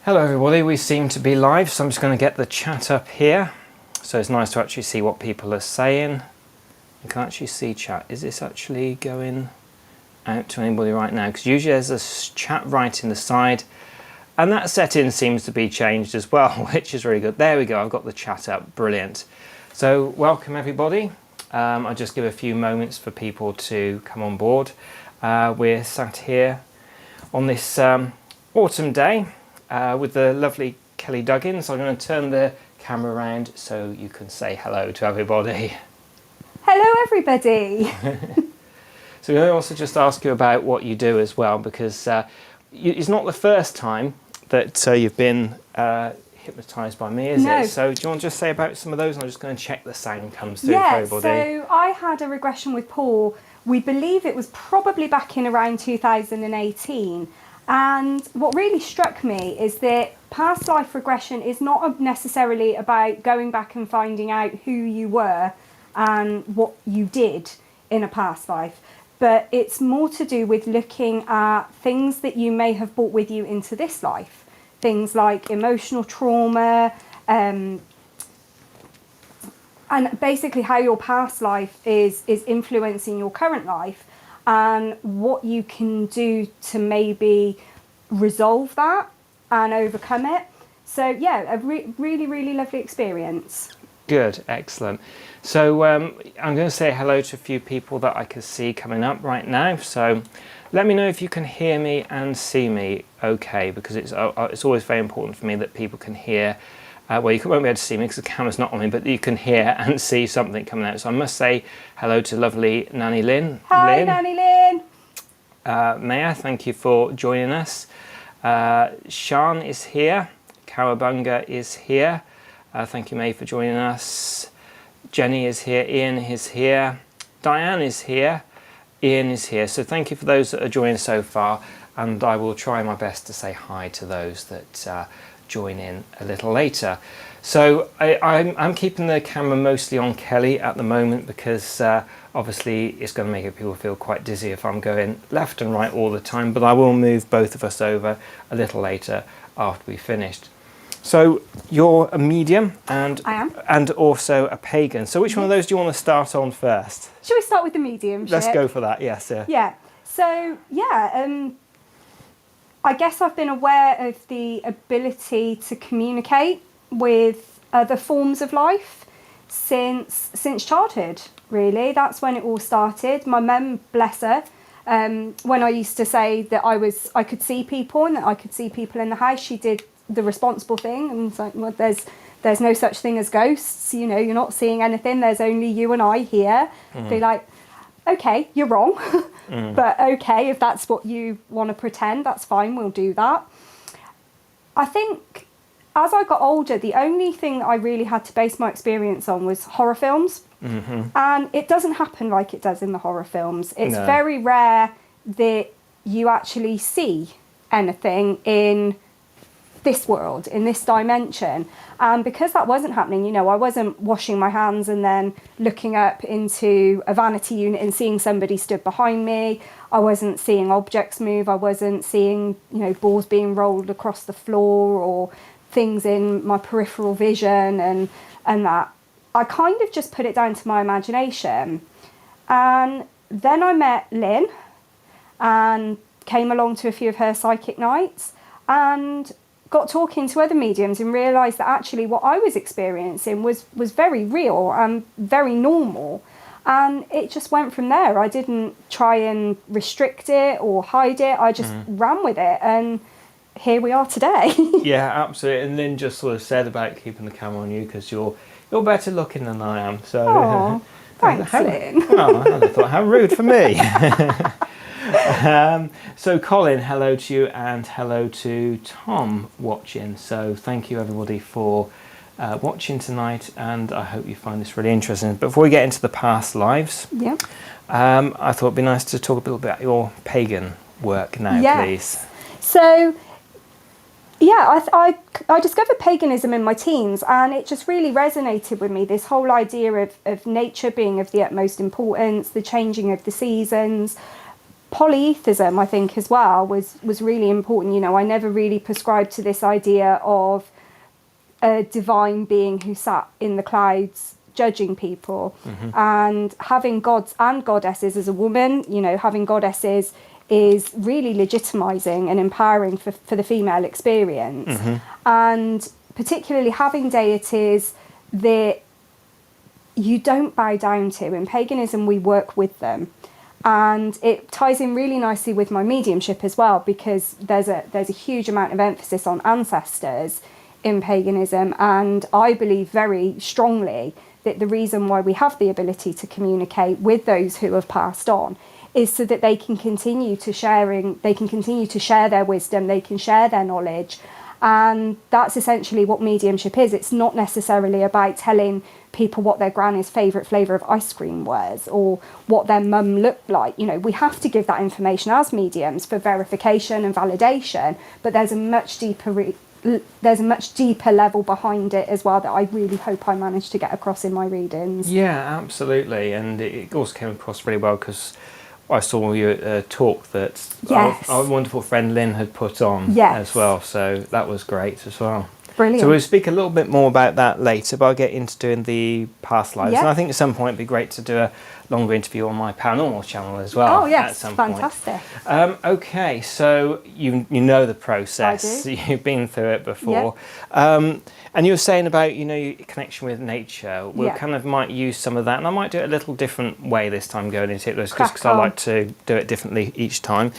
Hello everybody, we seem to be live, so I'm just going to get the chat up here. So it's nice to actually see what people are saying. You can actually see chat. Is this actually going out to anybody right now? Because usually there's a chat right in the side, and that setting seems to be changed as well, which is really good. There we go, I've got the chat up, brilliant. So welcome everybody. I'll just give a few moments for people to come on board. We're sat here on this autumn day with the lovely Kelly Duggins. I'm going to turn the camera around so you can say hello to everybody. Hello everybody. So we're going to also just ask you about what you do as well, because it's not the first time that you've been hypnotised by me, is it? So do you want to just say about some of those? I'm just going to check the sound comes through for everybody. So I had a regression with Paul. We believe it was probably back in around 2018. And what really struck me is that past life regression is not necessarily about going back and finding out who you were and what you did in a past life, but it's more to do with looking at things that you may have brought with you into this life. Things like emotional trauma, and basically how your past life is influencing your current life, and what you can do to maybe resolve that and overcome it. So yeah, a really lovely experience. Good, excellent. So I'm going to say hello to a few people that I can see coming up right now. So let me know if you can hear me and see me okay, because it's always very important for me that people can hear. Well, you won't be able to see me because the camera's not on me, but you can hear and see something coming out. So I must say hello to lovely Nanny Lynn. Hi, Nanny Lynn. Maya, thank you for joining us. Sean is here. Cowabunga is here. Thank you, May, for joining us. Jenny is here. Ian is here. Diane is here. Ian is here. So thank you for those that are joining so far, and I will try my best to say hi to those that join in a little later. So I'm keeping the camera mostly on Kelly at the moment, because obviously it's going to make people feel quite dizzy if I'm going left and right all the time, but I will move both of us over a little later after we've finished. So you're a medium and I am. And also a pagan. So which one of those do you want to start on first? Shall we start with the mediumship? Let's go for that, yes. Yeah. So yeah, I guess I've been aware of the ability to communicate with other forms of life since childhood, really. That's when it all started. My mum, bless her, when I used to say that I could see people and that I could see people in the house, she did the responsible thing and was like, well, there's no such thing as ghosts, you know, you're not seeing anything, there's only you and I here. Be like, okay, you're wrong. But okay, if that's what you want to pretend, that's fine, we'll do that. I think as I got older, the only thing that I really had to base my experience on was horror films. And it doesn't happen like it does in the horror films. It's very rare that you actually see anything in this world, in this dimension. And because that wasn't happening, you know, I wasn't washing my hands and then looking up into a vanity unit and seeing somebody stood behind me. I wasn't seeing objects move. I wasn't seeing, you know, balls being rolled across the floor or things in my peripheral vision and that. I kind of just put it down to my imagination. And then I met Lynn and came along to a few of her psychic nights and got talking to other mediums and realised that actually what I was experiencing was very real and very normal. And it just went from there. I didn't try and restrict it or hide it. I just ran with it, and here we are today. Yeah, absolutely. And Lynn just sort of said about keeping the camera on you because you're better looking than I am. So oh, thanks, Lynn. Well, I thought, how rude for me. So Colin, hello to you, and hello to Tom watching. So thank you everybody for watching tonight, and I hope you find this really interesting. Before we get into the past lives, I thought it'd be nice to talk a little bit about your pagan work now, please. So yeah, I discovered paganism in my teens, and it just really resonated with me, this whole idea of nature being of the utmost importance, the changing of the seasons, polytheism, I think, as well, was really important. You know, I never really prescribed to this idea of a divine being who sat in the clouds judging people. And having gods and goddesses as a woman, you know, having goddesses is really legitimizing and empowering for the female experience. And particularly having deities that you don't bow down to. In paganism, we work with them. And it ties in really nicely with my mediumship as well, because there's a huge amount of emphasis on ancestors in paganism, and I believe very strongly that the reason why we have the ability to communicate with those who have passed on is so that they can continue to share their wisdom, they can share their knowledge. And that's essentially what mediumship is. It's not necessarily about telling people what their granny's favourite flavour of ice cream was or what their mum looked like. You know, we have to give that information as mediums for verification and validation, but there's a much deeper level behind it as well that I really hope I managed to get across in my readings. Yeah, absolutely. And it also came across really well because I saw your talk that our wonderful friend Lynn had put on as well, so that was great as well. Brilliant. So we'll speak a little bit more about that later, but I'll get into doing the past lives. And I think at some point it'd be great to do a longer interview on my paranormal channel as well. Oh yes, at some fantastic. Point. Okay, so you know the process. I do. You've been through it before. And you were saying about, you know, your connection with nature. We'll kind of might use some of that, and I might do it a little different way this time going into it, just because I like to do it differently each time.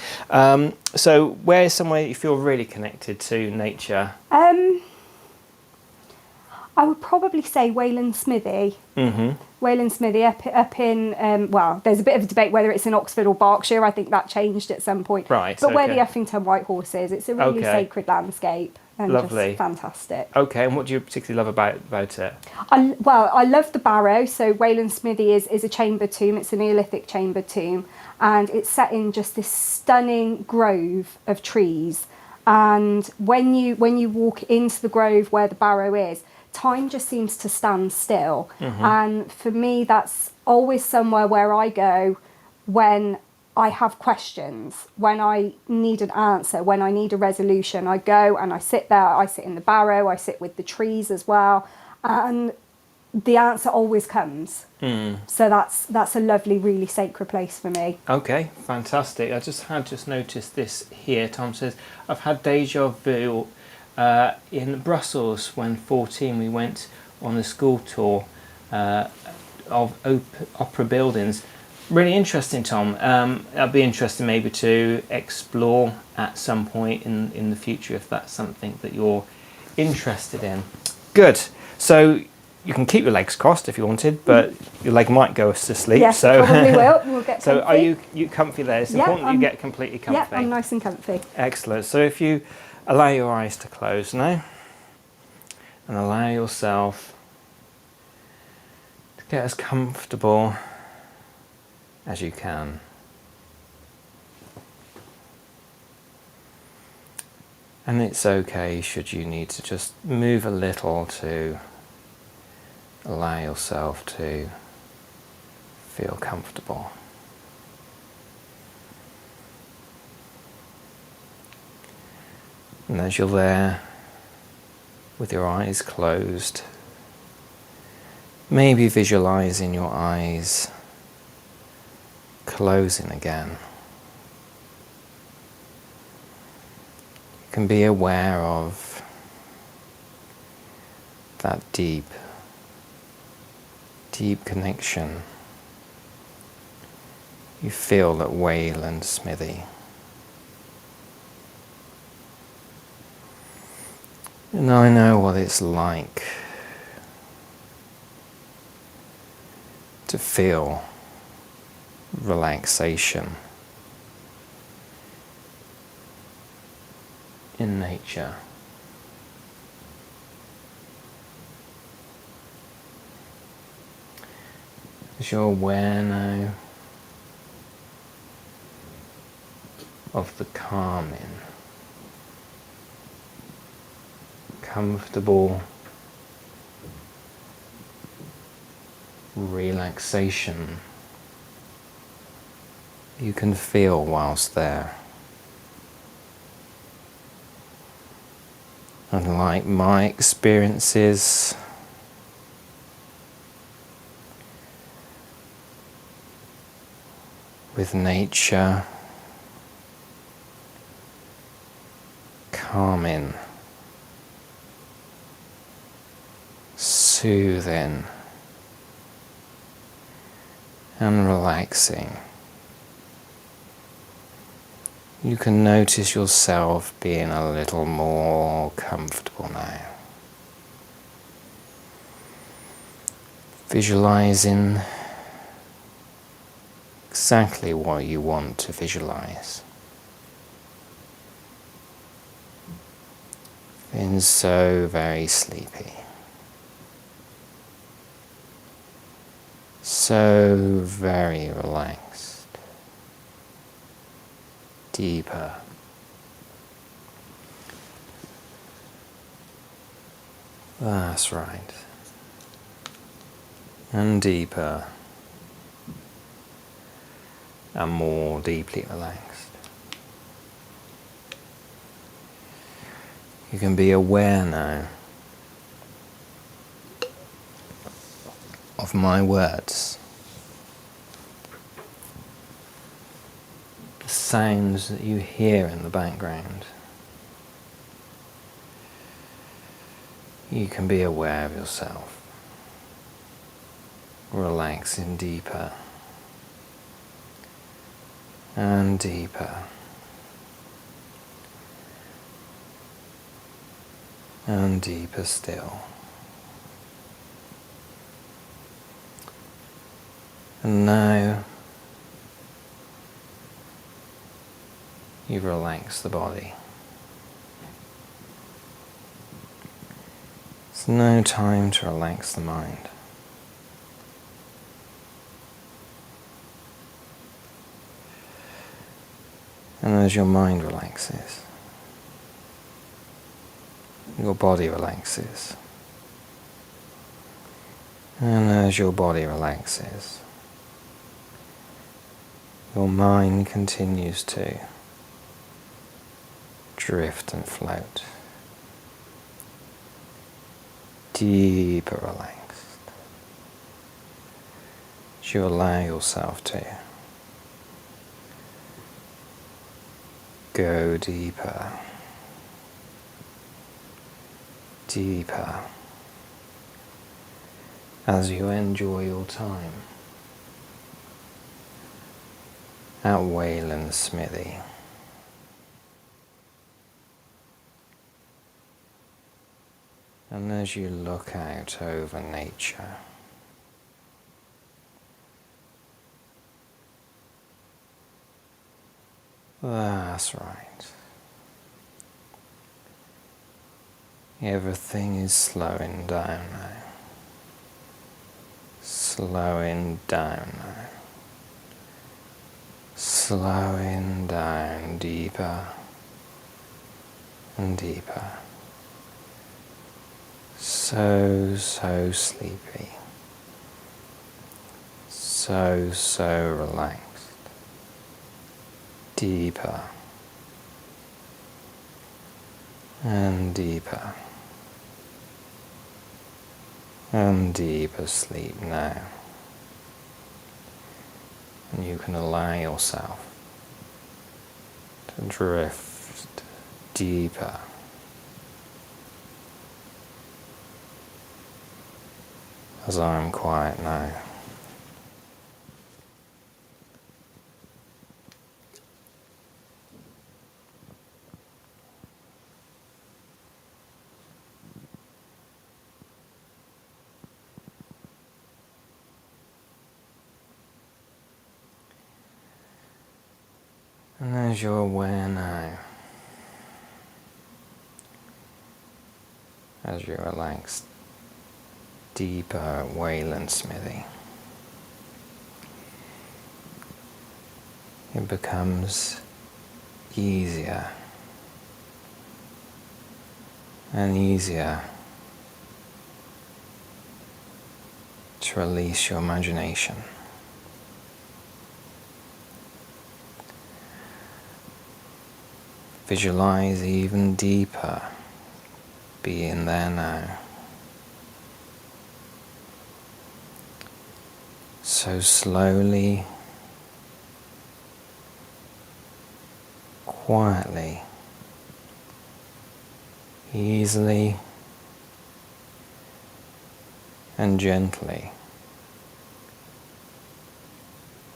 So where's somewhere you feel really connected to nature? I would probably say Wayland Smithy. Wayland Smithy up in, well, there's a bit of a debate whether it's in Oxford or Berkshire. I think that changed at some point. Right. But where the Uffington White Horse is, it's a really sacred landscape. And lovely. Just fantastic. Okay, and what do you particularly love about it? I love the barrow. So Wayland Smithy is a chamber tomb. It's a Neolithic chamber tomb. And it's set in just this stunning grove of trees. And when you walk into the grove where the barrow is, time just seems to stand still. And for me, that's always somewhere where I go when I have questions, when I need an answer, when I need a resolution. I go and I sit there, I sit in the barrow, I sit with the trees as well, and the answer always comes. So that's a lovely, really sacred place for me. Okay, fantastic. I just noticed this here. Tom says, I've had deja vu in Brussels when 14 we went on a school tour of opera buildings. Really interesting, Tom. That'd be interesting maybe to explore at some point in the future if that's something that you're interested in. Good. So you can keep your legs crossed if you wanted, but your leg might go to sleep. Yes, so probably will. We'll get so comfy. are you comfy there? It's important that you get completely comfy. Yeah, I'm nice and comfy. Excellent. So if you allow your eyes to close now and allow yourself to get as comfortable as you can. And it's okay should you need to just move a little to allow yourself to feel comfortable. And as you're there with your eyes closed, maybe visualizing your eyes closing again. You can be aware of that deep connection you feel at Wayland Smithy. And I know what it's like to feel relaxation in nature. As you're aware now of the calming, comfortable relaxation you can feel whilst there. And like my experiences, with nature, calming, soothing, and relaxing. You can notice yourself being a little more comfortable now. Visualizing exactly what you want to visualize. Feeling so very sleepy. So very relaxed. Deeper. That's right. And deeper. And more deeply relaxed. You can be aware now of my words. The sounds that you hear in the background. You can be aware of yourself. Relaxing deeper. And deeper. And deeper still. And now you relax the body. It's no time to relax the mind. And as your mind relaxes, your body relaxes. And as your body relaxes, your mind continues to drift and float. Deeper relaxed. As you allow yourself to go deeper. Deeper. As you enjoy your time at Wayland's Smithy. And as you look out over nature, that's right. Everything is slowing down now. Slowing down now. Slowing down deeper and deeper. So sleepy. So relaxed. Deeper. And deeper. And deeper sleep now. And you can allow yourself to drift deeper. As I'm quiet now. And as you're aware now, as you relax deeper at Wayland's Smithy, it becomes easier and easier to release your imagination. Visualize even deeper being there now. So slowly, quietly, easily and gently,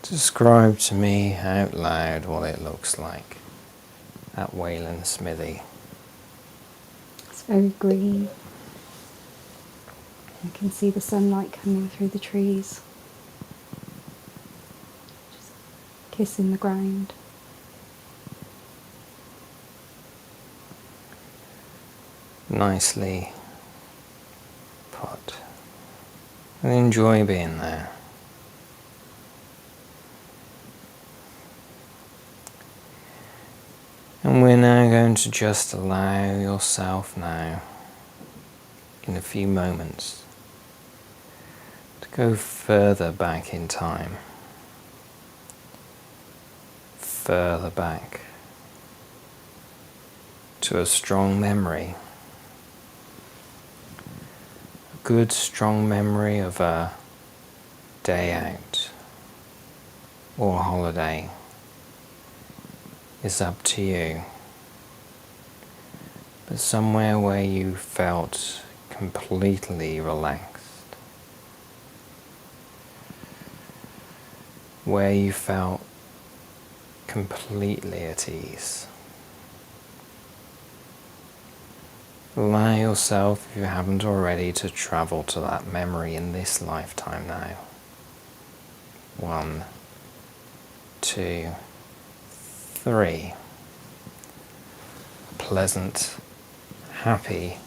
describe to me out loud what it looks like at Wayland Smithy. It's very green. You can see the sunlight coming through the trees, just kissing the ground. Nicely put. And enjoy being there. And we're now going to just allow yourself now, in a few moments, to go further back in time. Further back to a strong memory. A good strong memory of a day out or a holiday. Is up to you, but somewhere where you felt completely relaxed, where you felt completely at ease. Allow yourself, if you haven't already, to travel to that memory in this lifetime now. 1, 2, 3. A pleasant, happy,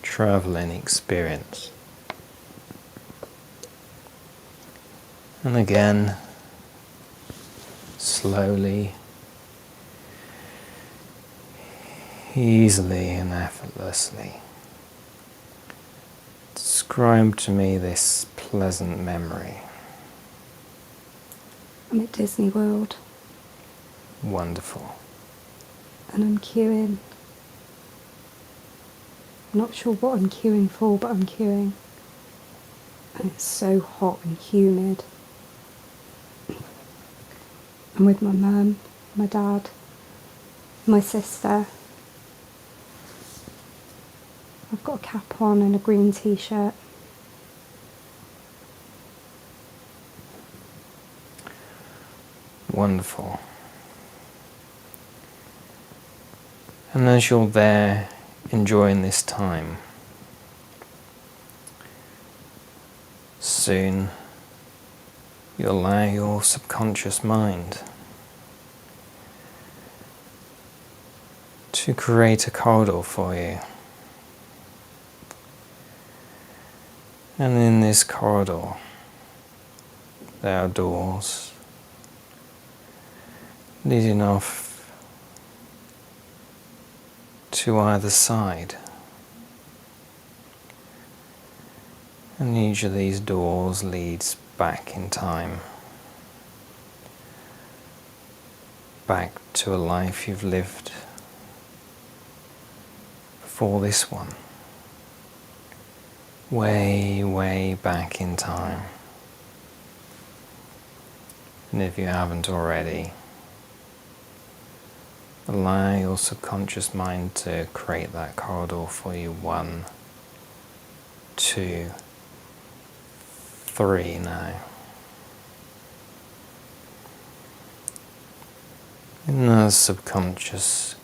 travelling experience. And again, slowly, easily and effortlessly, describe to me this pleasant memory. I'm at Disney World. Wonderful. And I'm queuing. I'm not sure what I'm queuing for, but I'm queuing. And it's so hot and humid. I'm with my mum, my dad, my sister. I've got a cap on and a green t-shirt. Wonderful. And as you're there enjoying this time, soon you allow your subconscious mind to create a corridor for you. And in this corridor there are doors leading off to either side, and each of these doors leads back in time, back to a life you've lived before this one, way, way back in time. And if you haven't already, allow your subconscious mind to create that corridor for you. 1, 2, 3 now. In the subconscious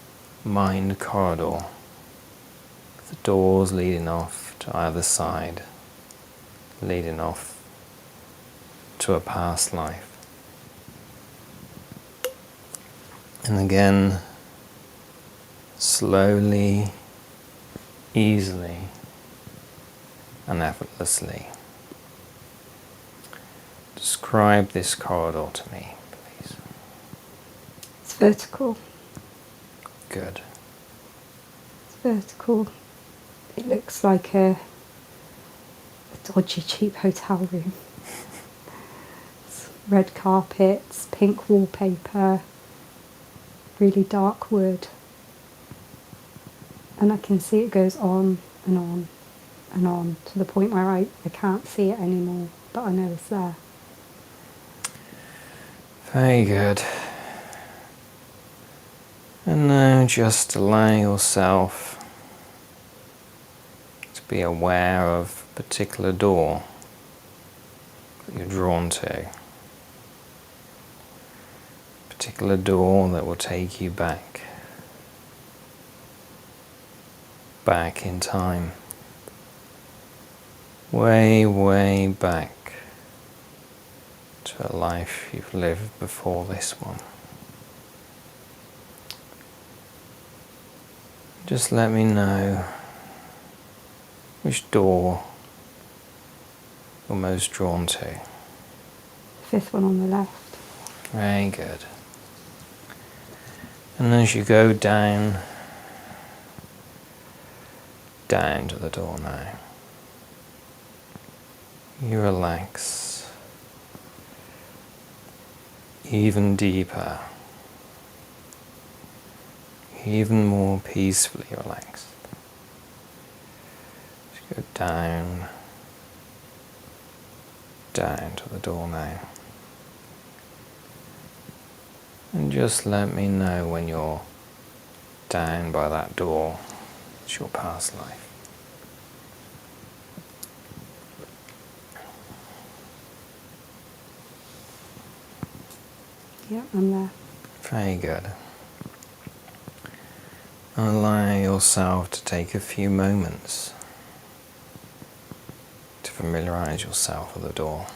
mind corridor, the doors leading off to either side, leading off to a past life. And again, slowly, easily and effortlessly, describe this corridor to me, please. It's vertical. Good. It's vertical. It looks like a dodgy, cheap hotel room. It's red carpets, pink wallpaper, really dark wood. And I can see it goes on and on and on to the point where I can't see it anymore, but I know it's there. Very good. And now just allow yourself to be aware of a particular door that you're drawn to. A particular door that will take you back in time. Way, way back to a life you've lived before this one. Just let me know which door you're most drawn to. Fifth one on the left. Very good. And as you go down to the door now, you relax even deeper, even more peacefully relaxed. Just go down to the door now. And just let me know when you're down by that door. It's your past life. Yeah, I'm there. Very good. Allow yourself to take a few moments to familiarize yourself with the door.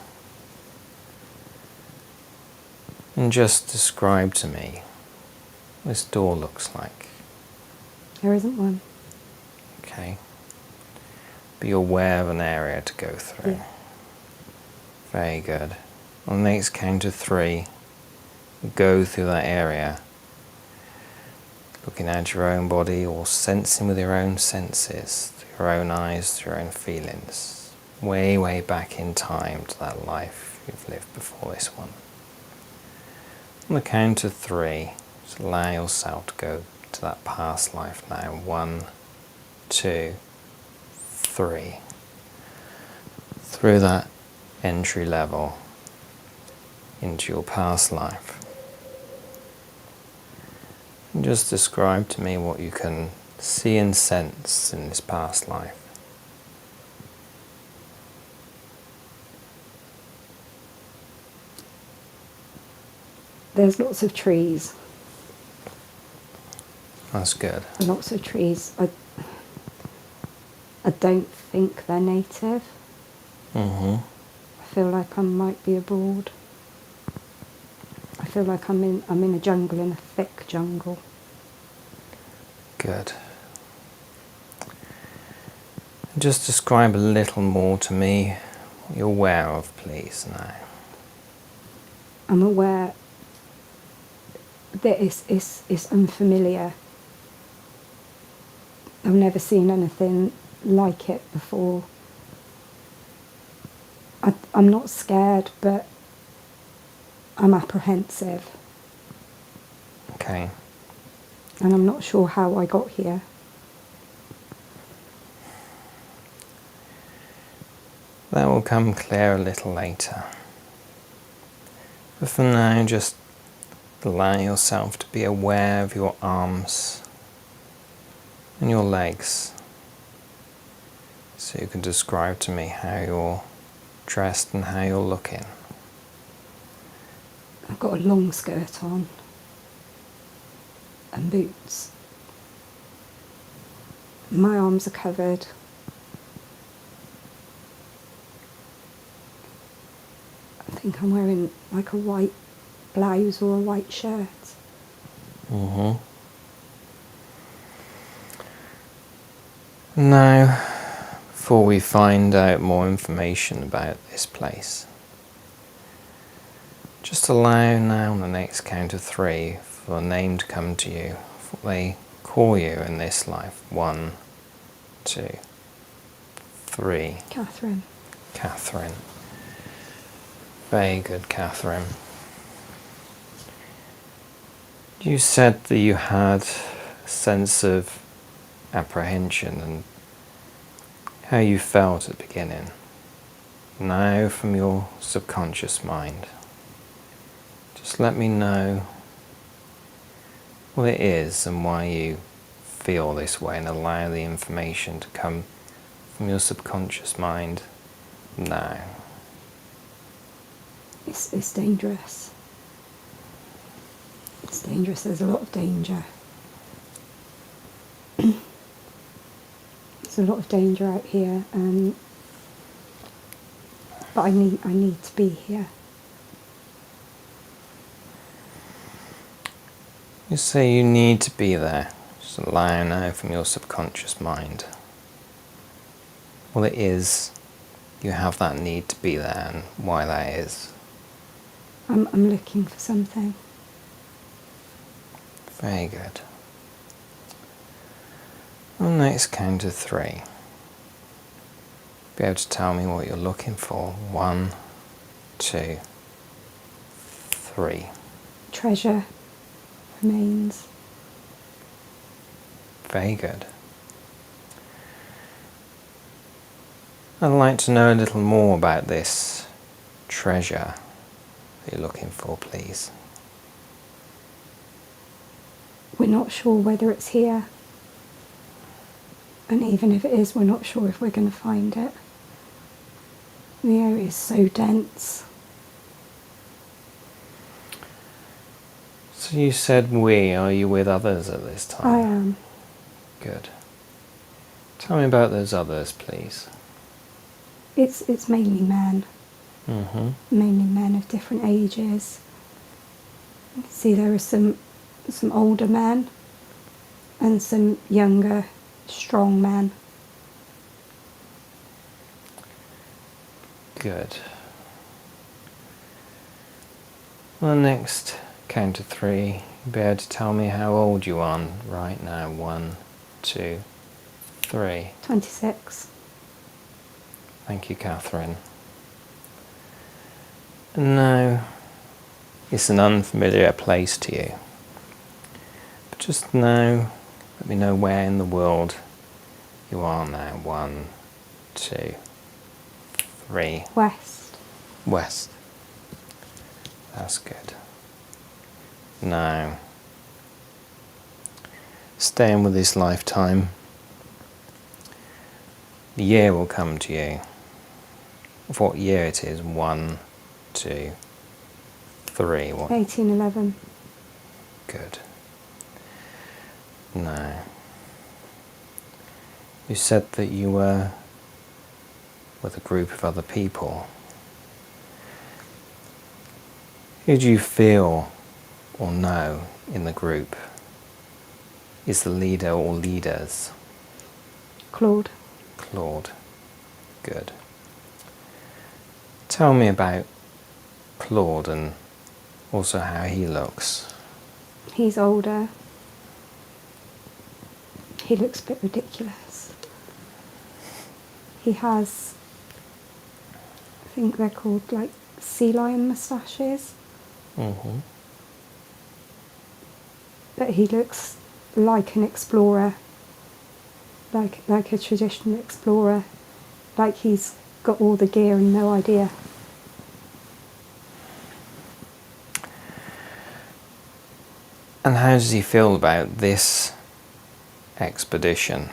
And just describe to me what this door looks like. There isn't one. Okay. Be aware of an area to go through. Yeah. Very good. On the next count of 3, go through that area, looking at your own body or sensing with your own senses, through your own eyes, through your own feelings, way, way back in time to that life you've lived before this one. On the count of 3, just allow yourself to go to that past life now. 1, 2, 3. Through that entry level into your past life. And just describe to me what you can see and sense in this past life. There's lots of trees. That's good. Lots of trees. I don't think they're native. Mm-hmm. I feel like I might be abroad. I feel like I'm in a jungle, in a thick jungle. Good. Just describe a little more to me what you're aware of, please, now. I'm aware that it's unfamiliar. I've never seen anything like it before. I'm not scared, but I'm apprehensive. Okay. And I'm not sure how I got here. That will come clear a little later. But for now, just allow yourself to be aware of your arms and your legs. So you can describe to me how you're dressed and how you're looking. I've got a long skirt on and boots. My arms are covered. I think I'm wearing like a white blouse or a white shirt. Mm-hmm. Now, before we find out more information about this place, just allow now on the next count of 3 for a name to come to you, what they call you in this life. 1, 2, 3. Catherine. Catherine. Very good, Catherine. You said that you had a sense of apprehension and how you felt at the beginning. Now from your subconscious mind, just let me know what it is and why you feel this way, and allow the information to come from your subconscious mind now. It's dangerous. It's dangerous. There's a lot of danger. There's a lot of danger out here, but I need to be here. You say you need to be there. Just allow now from your subconscious mind. Well, it is. You have that need to be there, and why that is. I'm looking for something. Very good. On the next count of 3, be able to tell me what you're looking for. 1, 2, 3. Treasure remains. Very good. I'd like to know a little more about this treasure that you're looking for, please. We're not sure whether it's here. And even if it is, we're not sure if we're going to find it. The area is so dense. So you said we. Are you with others at this time? I am. Good. Tell me about those others, please. It's mainly men. Mm-hmm. Mainly men of different ages. You can see there are some older men and some younger, strong men. Good. On the next count of 3, you'll be able to tell me how old you are right now. 1, 2, 3. 26. Thank you, Catherine. And now, it's an unfamiliar place to you. But just now, let me know where in the world you are now. 1, 2, 3. West. West. That's good. Now, staying with this lifetime, the year will come to you. Of what year it is. 1, 2, 3. What? 1811. Good. Now, you said that you were with a group of other people. Who do you feel or know in the group is the leader or leaders? Claude. Claude. Good. Tell me about Claude and also how he looks. He's older. He looks a bit ridiculous. He has, I think they're called like sea lion moustaches. Mm-hmm. But he looks like an explorer, like a traditional explorer, like he's got all the gear and no idea. And how does he feel about this expedition?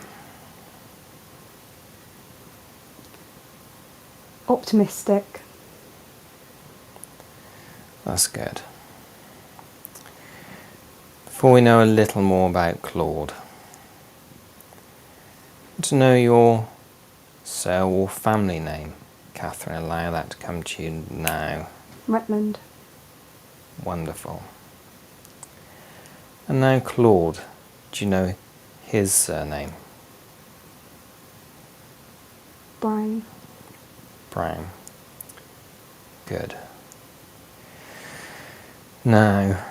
Optimistic. That's good. Before we know a little more about Claude, to know your cell or family name, Catherine, allow that to come to you now. Retland. Wonderful. And now Claude, do you know his surname? Brown. Brown. Good. Now,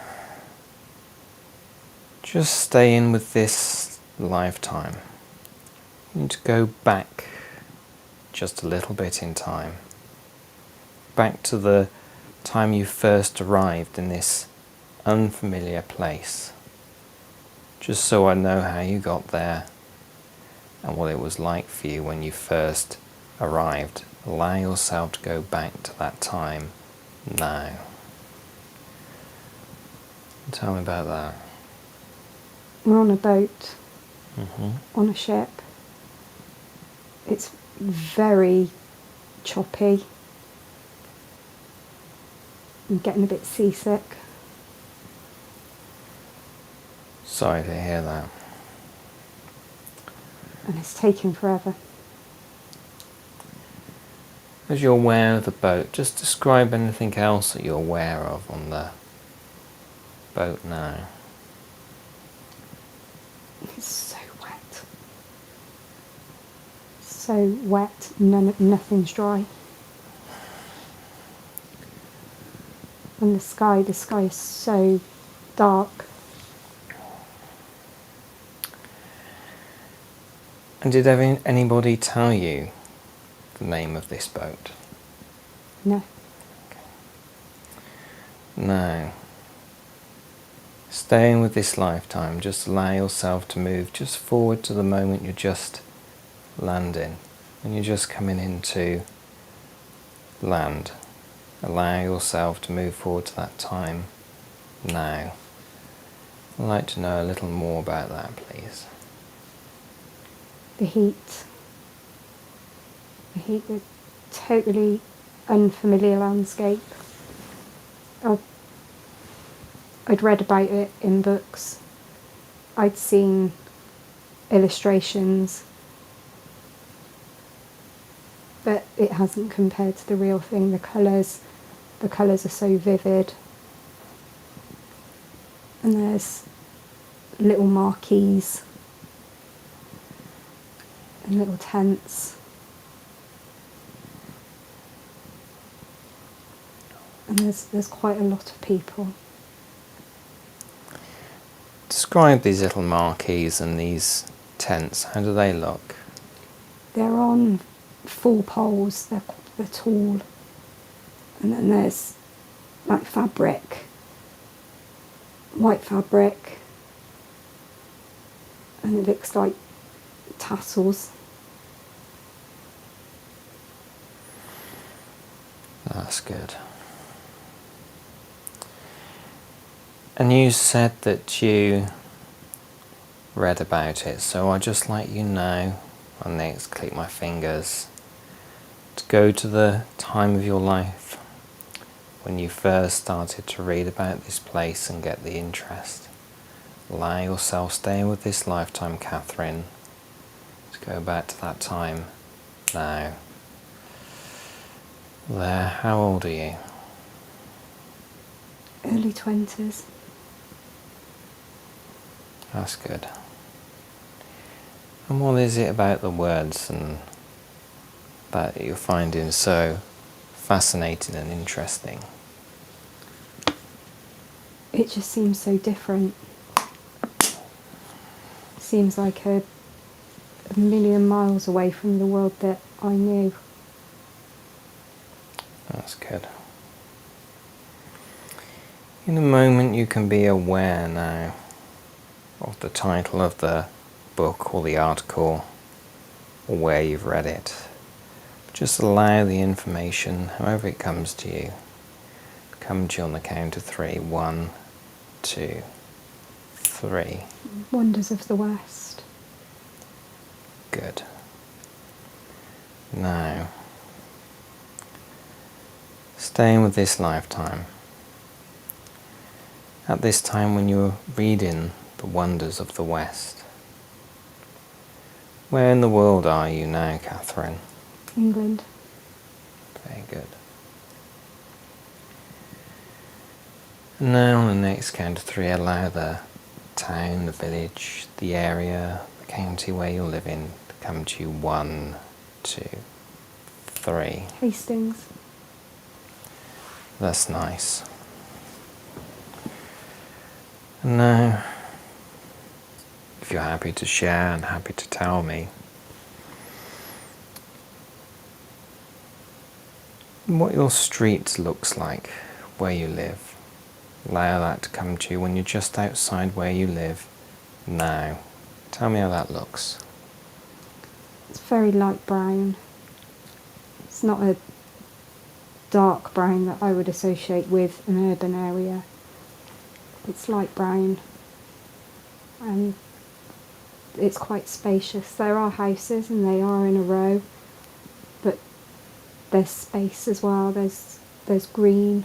just stay in with this lifetime. You need to go back just a little bit in time. Back to the time you first arrived in this unfamiliar place, just so I know how you got there and what it was like for you when you first arrived. Allow yourself to go back to that time now. Tell me about that. We're on a boat, Mm-hmm. on a ship. It's very choppy. I'm getting a bit seasick. Sorry to hear that. And it's taking forever. As you're aware of the boat, just describe anything else that you're aware of on the boat now. It's so wet. So wet, nothing's dry. And the sky is so dark. And did anybody tell you the name of this boat? No. No. Staying with this lifetime, just allow yourself to move just forward to the moment you're just landing. When you're just coming into land, allow yourself to move forward to that time now. I'd like to know a little more about that, please. The heat. The totally unfamiliar landscape. I'd read about it in books. I'd seen illustrations. But it hasn't compared to the real thing. The colours are so vivid. And there's little marquees and little tents. And there's quite a lot of people. Describe these little marquees and these tents. How do they look? They're on 4 poles. They're tall. And then there's like fabric, white fabric, and it looks like tassels. That's good. And you said that you read about it, so I'd just like you now, I'll next click my fingers, to go to the time of your life when you first started to read about this place and get the interest. Allow yourself, staying with this lifetime, Catherine, to go back to that time now. There, how old are you? Early 20s. That's good. And what is it about the words and that you're finding so fascinating and interesting? It just seems so different. Seems like a million miles away from the world that I knew. That's good. In a moment you can be aware now of the title of the book or the article or where you've read it. Just allow the information, however it comes to you, come to you on the count of 3. 1, 2, 3. Wonders of the West. Good. Now, staying with this lifetime, at this time when you're reading the wonders of the West, where in the world are you now, Catherine? England. Very good. And now on the next count of 3, allow the town, the village, the area, the county where you're living to come to you. 1, 2, 3. Hastings. That's nice. And now, if you're happy to share and happy to tell me what your street looks like where you live, Allow that to come to you when you're just outside where you live now. Tell me how that looks. It's very light brown. It's not a dark brown that I would associate with an urban area. It's light brown and it's quite spacious. There are houses and they are in a row, but there's space as well. There's green.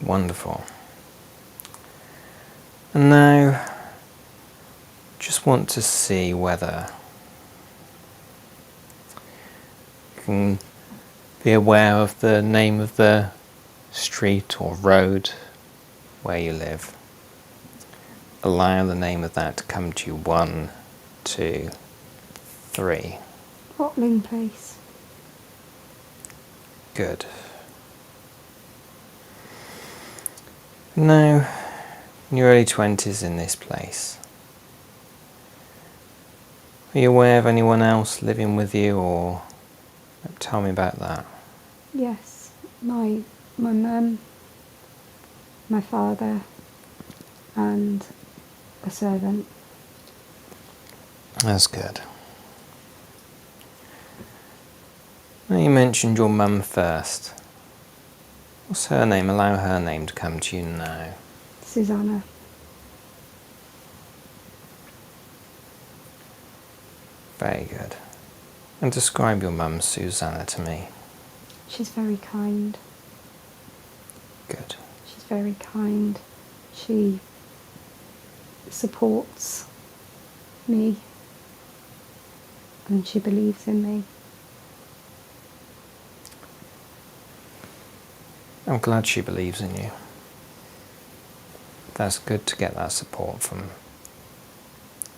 Wonderful. And now, just want to see whether you can be aware of the name of the street or road where you live. Allow the name of that to come to you. 1, 2, 3. Watling Place. Good. Now, in your early 20s in this place, are you aware of anyone else living with you, or tell me about that? Yes, my mum, my father, and a servant. That's good. Now, you mentioned your mum first. What's her name? Allow her name to come to you now. Susanna. Very good. And describe your mum, Susanna, to me. She's very kind. Good. She's very kind. She supports me and she believes in me. I'm glad she believes in you. That's good to get that support from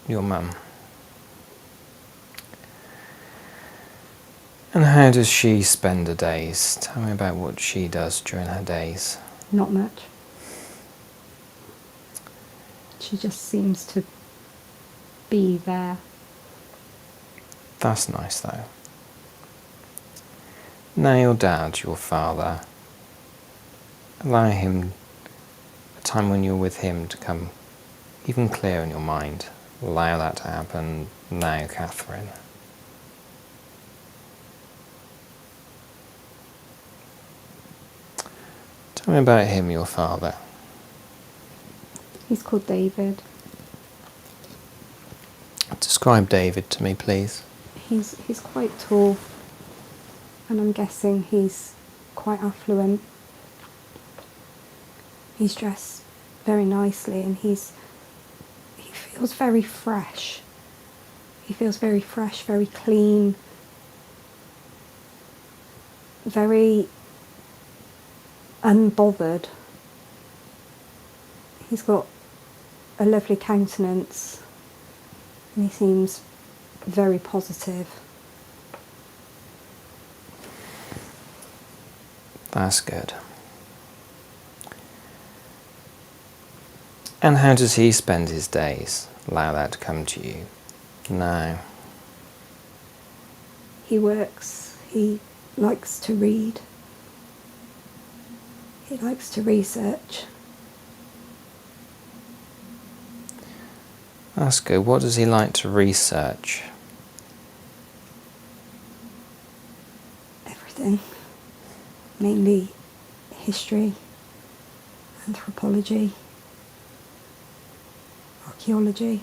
your mum. And how does she spend her days? Tell me about what she does during her days. Not much. She just seems to be there. That's nice though. Now your dad, your father, allow him a time when you're with him to come even clearer in your mind. Allow that to happen now, Catherine. Tell me about him, your father. He's called David. Describe David to me, please. He's quite tall, and I'm guessing he's quite affluent. He's dressed very nicely, and he feels very fresh. He feels very fresh, very clean, very unbothered. He's got a lovely countenance and he seems very positive. That's good. And how does he spend his days? Allow that to come to you now. He works, he likes to read, he likes to research. That's good. What does he like to research? Everything. Mainly history, anthropology, archaeology.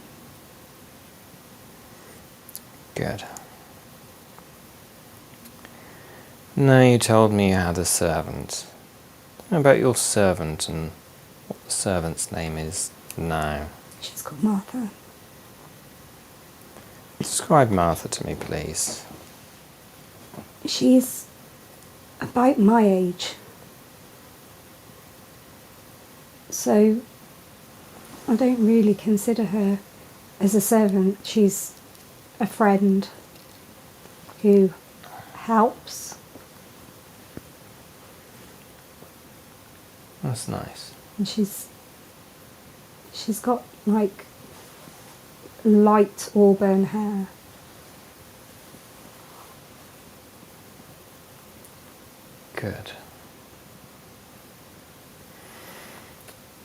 Good. Now you told me you had a servant. Tell me about your servant and what the servant's name is now. She's called Martha. Describe Martha to me, please. She's about my age. So I don't really consider her as a servant. She's a friend who helps. That's nice. And she's got like light auburn hair. Good.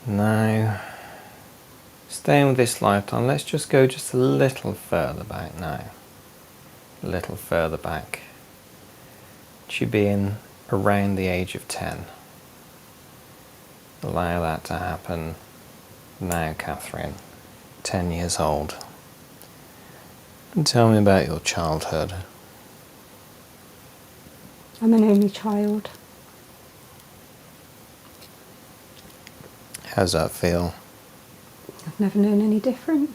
Now, staying with this lifetime, let's just go just a little further back now. A little further back. To being around the age of 10. Allow that to happen now, Catherine. 10 years old. And tell me about your childhood. I'm an only child. How's that feel? I've never known any different.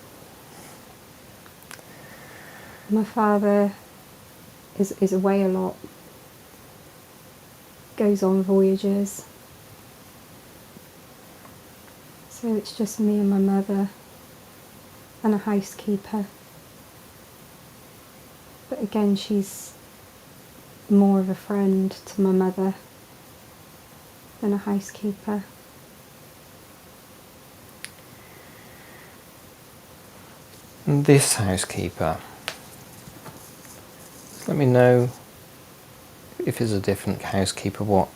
My father is away a lot. Goes on voyages. So it's just me and my mother and a housekeeper. But again, she's more of a friend to my mother than a housekeeper. And this housekeeper, let me know if it's a different housekeeper, what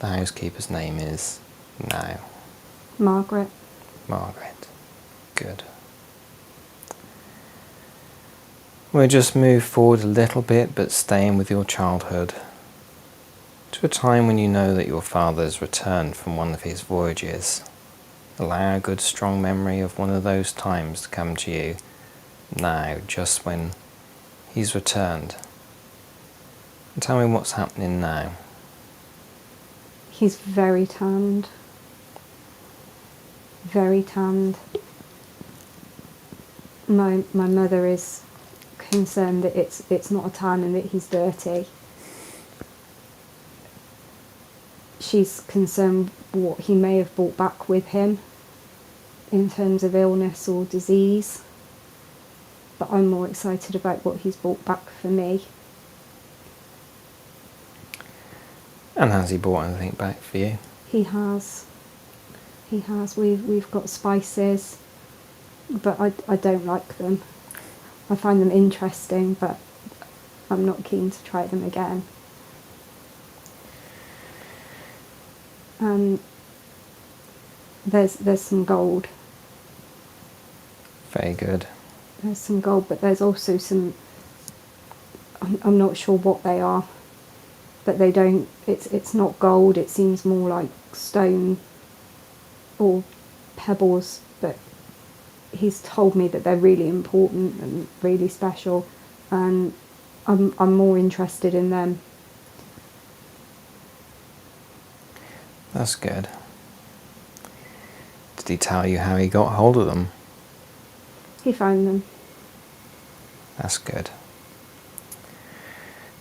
the housekeeper's name is now. Margaret. Margaret. Good. We'll just move forward a little bit, but staying with your childhood, to a time when you know that your father's returned from one of his voyages. Allow a good strong memory of one of those times to come to you now, just when he's returned. And tell me what's happening now. He's very tanned. Very tanned. My mother is concerned that it's not a tan and that he's dirty. She's concerned what he may have brought back with him in terms of illness or disease. But I'm more excited about what he's brought back for me. And has he brought anything back for you? He has. He has. We've got spices, but I don't like them. I find them interesting, but I'm not keen to try them again. There's some gold. Very good. There's some gold, but there's also some. I'm not sure what they are, but they don't. It's not gold. It seems more like stone or pebbles. But he's told me that they're really important and really special, and I'm more interested in them. That's good. Did he tell you how he got hold of them? He found them. That's good.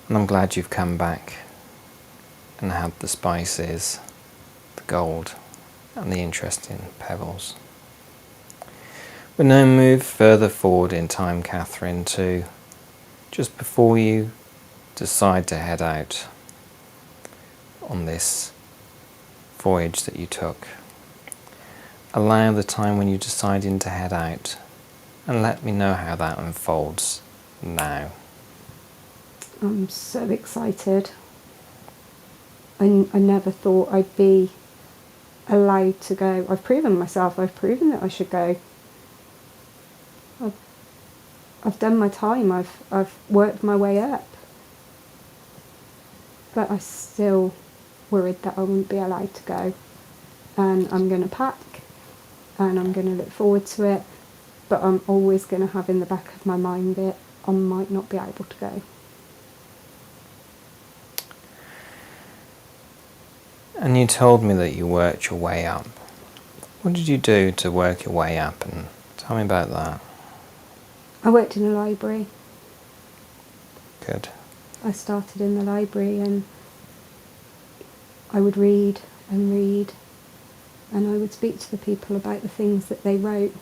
And I'm glad you've come back and had the spices, the gold, and the interesting pebbles. We'll now move further forward in time, Catherine, to just before you decide to head out on this voyage that you took. Allow the time when you're deciding to head out, and let me know how that unfolds now. I'm so excited. I never thought I'd be allowed to go. I've proven myself. I've proven that I should go. I've done my time. I've worked my way up. But I'm still worried that I wouldn't be allowed to go. And I'm going to pack, and I'm going to look forward to it. But I'm always going to have in the back of my mind that I might not be able to go. And you told me that you worked your way up. What did you do to work your way up? And tell me about that. I worked in a library. Good. I started in the library, and I would read and read, and I would speak to the people about the things that they wrote.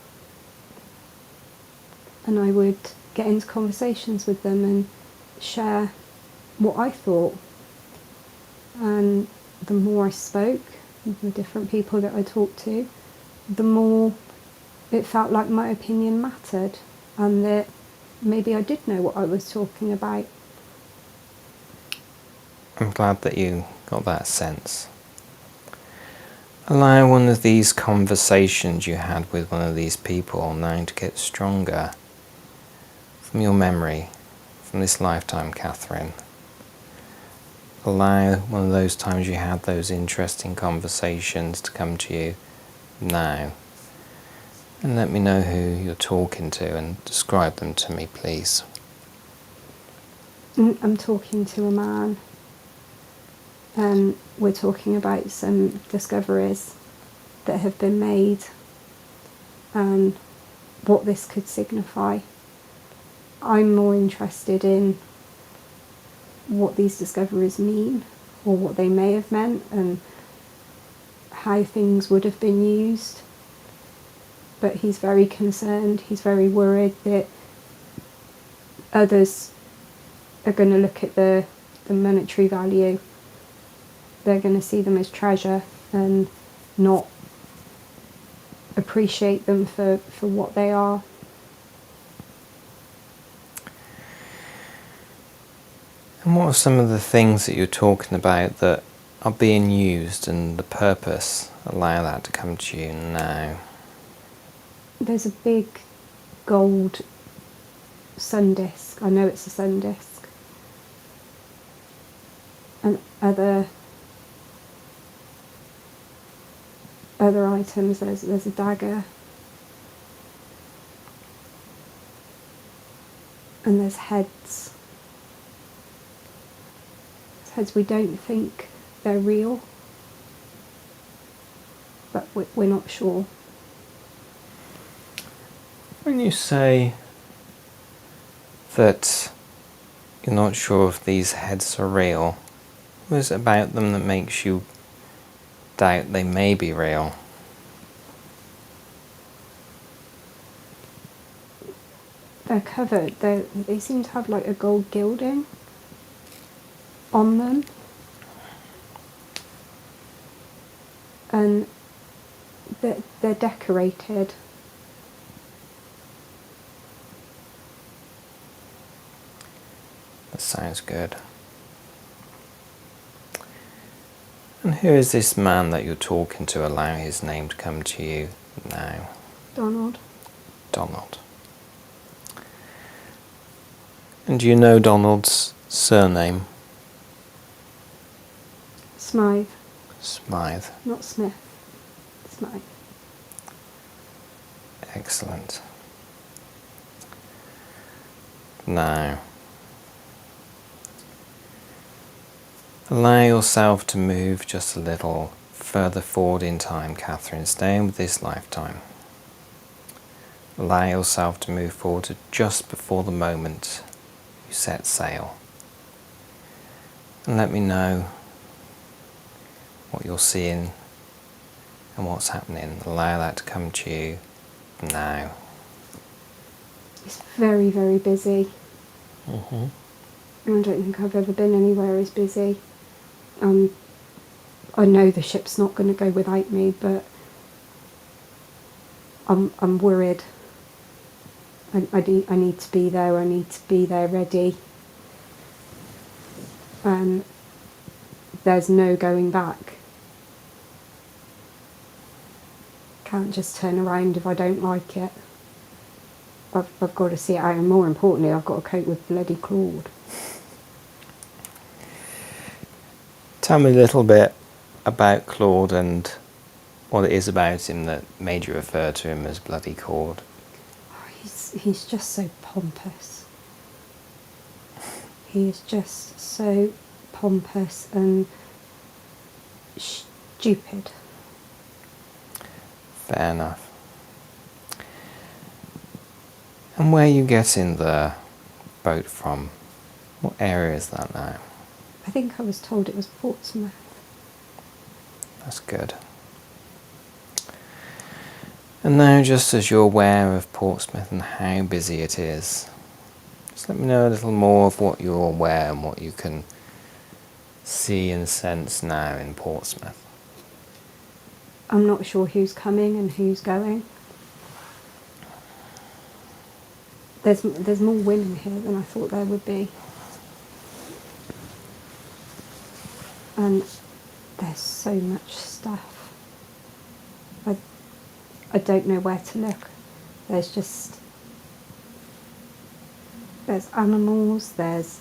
And I would get into conversations with them and share what I thought. And the more I spoke with the different people that I talked to, the more it felt like my opinion mattered, and that maybe I did know what I was talking about. I'm glad that you got that sense. Allow one of these conversations you had with one of these people now to get stronger from your memory, from this lifetime, Catherine. Allow one of those times you had those interesting conversations to come to you now. And let me know who you're talking to and describe them to me, please. I'm talking to a man. We're talking about some discoveries that have been made and what this could signify. I'm more interested in what these discoveries mean, or what they may have meant, and how things would have been used. But he's very concerned, he's very worried that others are going to look at the monetary value. They're going to see them as treasure and not appreciate them for what they are. And what are some of the things that you're talking about that are being used and the purpose? Allow that to come to you now. There's a big gold sun disk. I know it's a sun disk. And other items, there's a dagger. And there's heads. Heads we don't think they're real, but we're not sure. When you say that you're not sure if these heads are real, what is it about them that makes you doubt they may be real? They're covered. They seem to have like a gold gilding on them, and they're decorated. That sounds good. And who is this man that you're talking to? Allow his name to come to you now. Donald. Donald. And do you know Donald's surname? Smythe. Smythe. Not Smith. Smythe. Excellent. Now, allow yourself to move just a little further forward in time, Catherine, staying with this lifetime. Allow yourself to move forward to just before the moment you set sail. And let me know what you're seeing and what's happening. Allow that to come to you now. It's very, very busy. Mm-hmm. I don't think I've ever been anywhere as busy. I know the ship's not going to go without me, but I'm worried. I need to be there. I need to be there ready. And there's no going back. Can't just turn around if I don't like it. I've got to see it out, and more importantly, I've got to cope with bloody Claude. Tell me a little bit about Claude and what it is about him that made you refer to him as bloody Claude. He's just so pompous. He is just so pompous and stupid. Fair enough. And where are you getting the boat from? What area is that now? I think I was told it was Portsmouth. That's good. And now, just as you're aware of Portsmouth and how busy it is, just let me know a little more of what you're aware and what you can see and sense now in Portsmouth. I'm not sure who's coming and who's going. There's more women here than I thought there would be. And There's so much stuff. I don't know where to look. There's animals, there's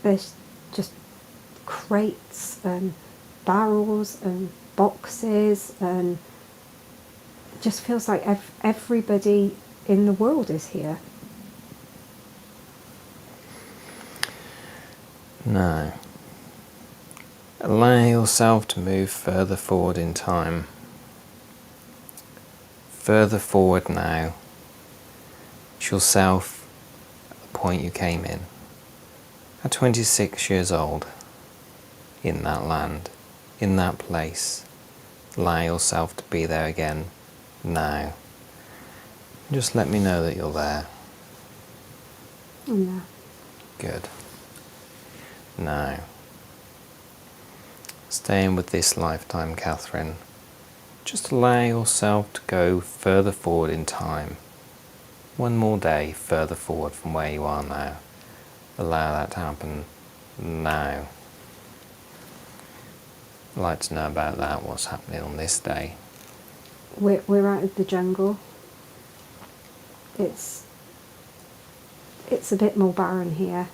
just crates and barrels and boxes, and it just feels like everybody in the world is here. No. Allow yourself to move further forward in time. Further forward now. It's yourself at the point you came in. At 26 years old. In that land. In that place. Allow yourself to be there again. Now. Just let me know that you're there. I'm there. Good. Now. Staying with this lifetime, Catherine. Just allow yourself to go further forward in time. One more day further forward from where you are now. Allow that to happen now. I'd like to know about that, what's happening on this day. We're out of the jungle. It's a bit more barren here.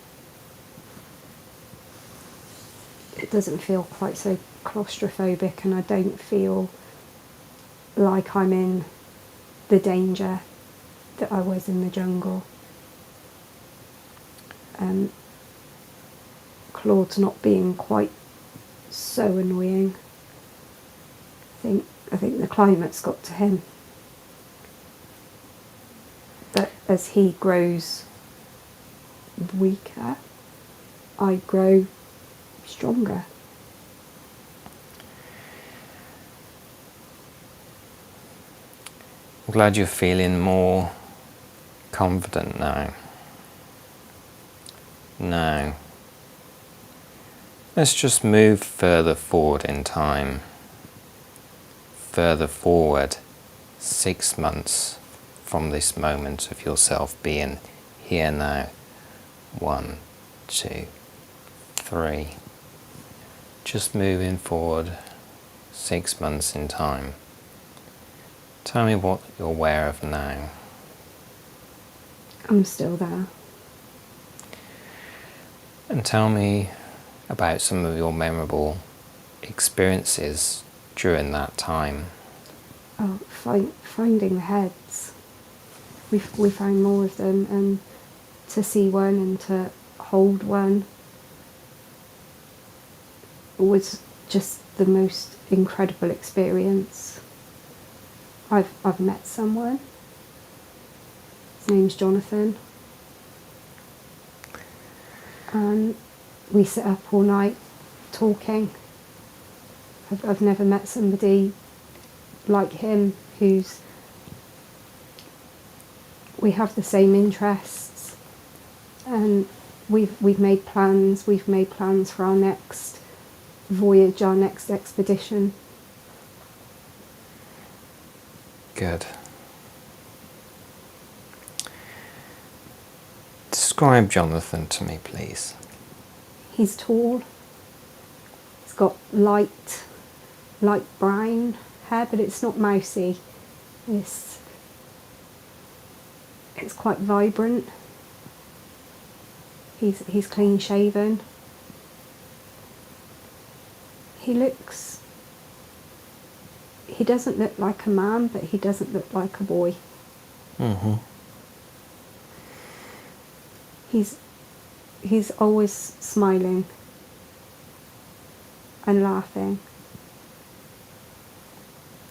It doesn't feel quite so claustrophobic, and I don't feel like I'm in the danger that I was in the jungle. Claude's not being quite so annoying. I think the climate's got to him. But as he grows weaker, I grow stronger. I'm glad you're feeling more confident now. Now, let's just move further forward in time. Further forward 6 months from this moment of yourself being here now. 1, 2, 3. Just moving forward 6 months in time. Tell me what you're aware of now. I'm still there. And tell me about some of your memorable experiences during that time. Oh, finding the heads. We found more of them, and to see one and to hold one was just the most incredible experience. I've met someone. His name's Jonathan. And we sit up all night talking. I've never met somebody like him we have the same interests, and we've made plans. We've made plans for our next voyage, our next expedition. Good. Describe Jonathan to me, please. He's tall. He's got light brown hair, but it's not mousy. It's quite vibrant. He's clean shaven. He doesn't look like a man, but he doesn't look like a boy. Mm-hmm. He's always smiling and laughing.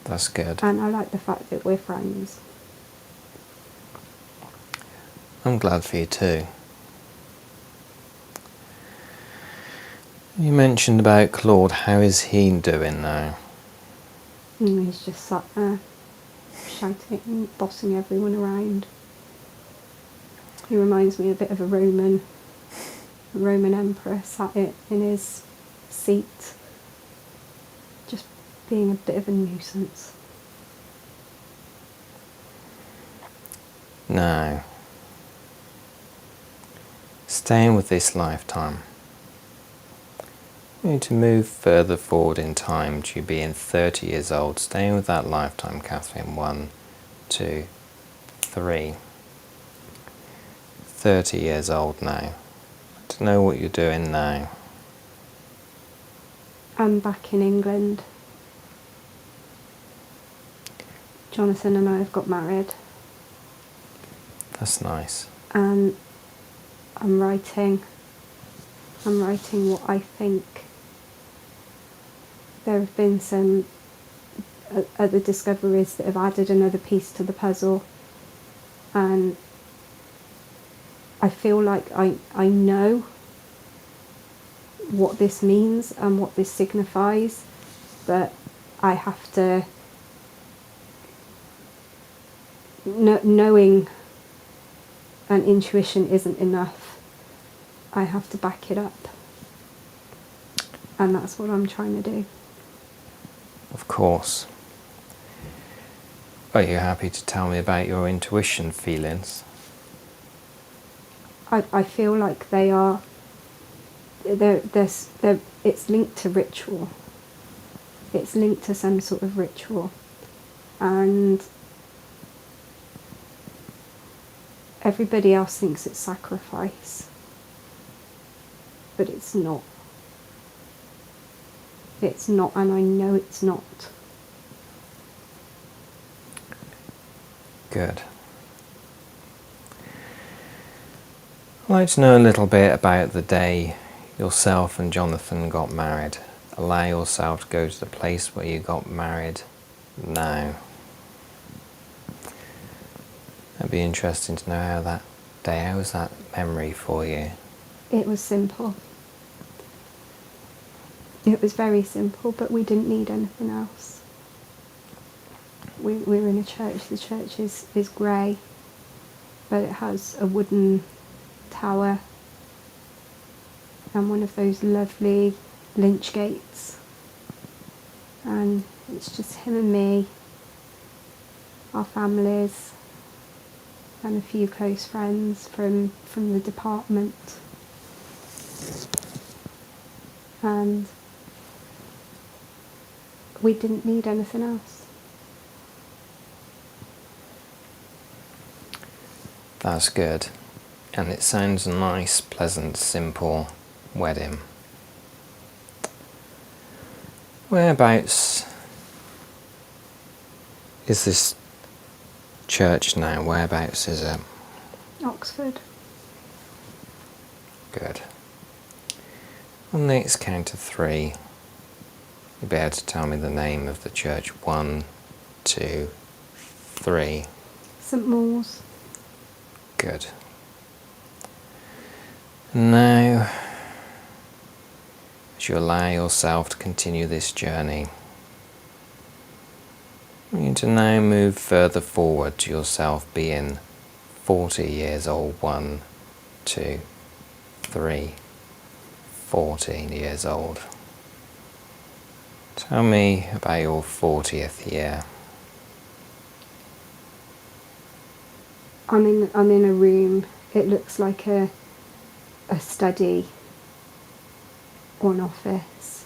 That's good. And I like the fact that we're friends. I'm glad for you too. You mentioned about Claude. How is he doing now? And he's just sat there shouting and bossing everyone around. He reminds me a bit of a Roman emperor sat in his seat, just being a bit of a nuisance. Now, staying with this lifetime, You need to move further forward in time to you being 30 years old, staying with that lifetime, Catherine. 1, 2, 3. 30 years old now. To know what you're doing now. I'm back in England. Jonathan and I have got married. That's nice. And I'm writing what I think. There have been some other discoveries that have added another piece to the puzzle, and I feel like I know what this means and what this signifies, but I have to, knowing and intuition isn't enough. I have to back it up, and that's what I'm trying to do. Of course. Are you happy to tell me about your intuition feelings? I feel like they are. It's linked to ritual. It's linked to some sort of ritual, and everybody else thinks it's sacrifice, but it's not. It's not, and I know it's not. Good. I'd like to know a little bit about the day yourself and Jonathan got married. Allow yourself to go to the place where you got married now. It'd be interesting to know how that day, how was that memory for you? It was simple. It was very simple, but we didn't need anything else. We're in a church. The church is grey, but it has a wooden tower and one of those lovely lynch gates. And it's just him and me, our families, and a few close friends from the department. And we didn't need anything else. That's good. And it sounds a nice, pleasant, simple wedding. Whereabouts is this church now? Whereabouts is it? Oxford. Good. On the next count of 3, you'll be able to tell me the name of the church. 1, 2, 3. St Maure's. Good. Now, as you allow yourself to continue this journey, you need to now move further forward to yourself being 40 years old. 1, 2, 3, 14 years old. Tell me about your 40th year. I'm in a room. It looks like a study or an office,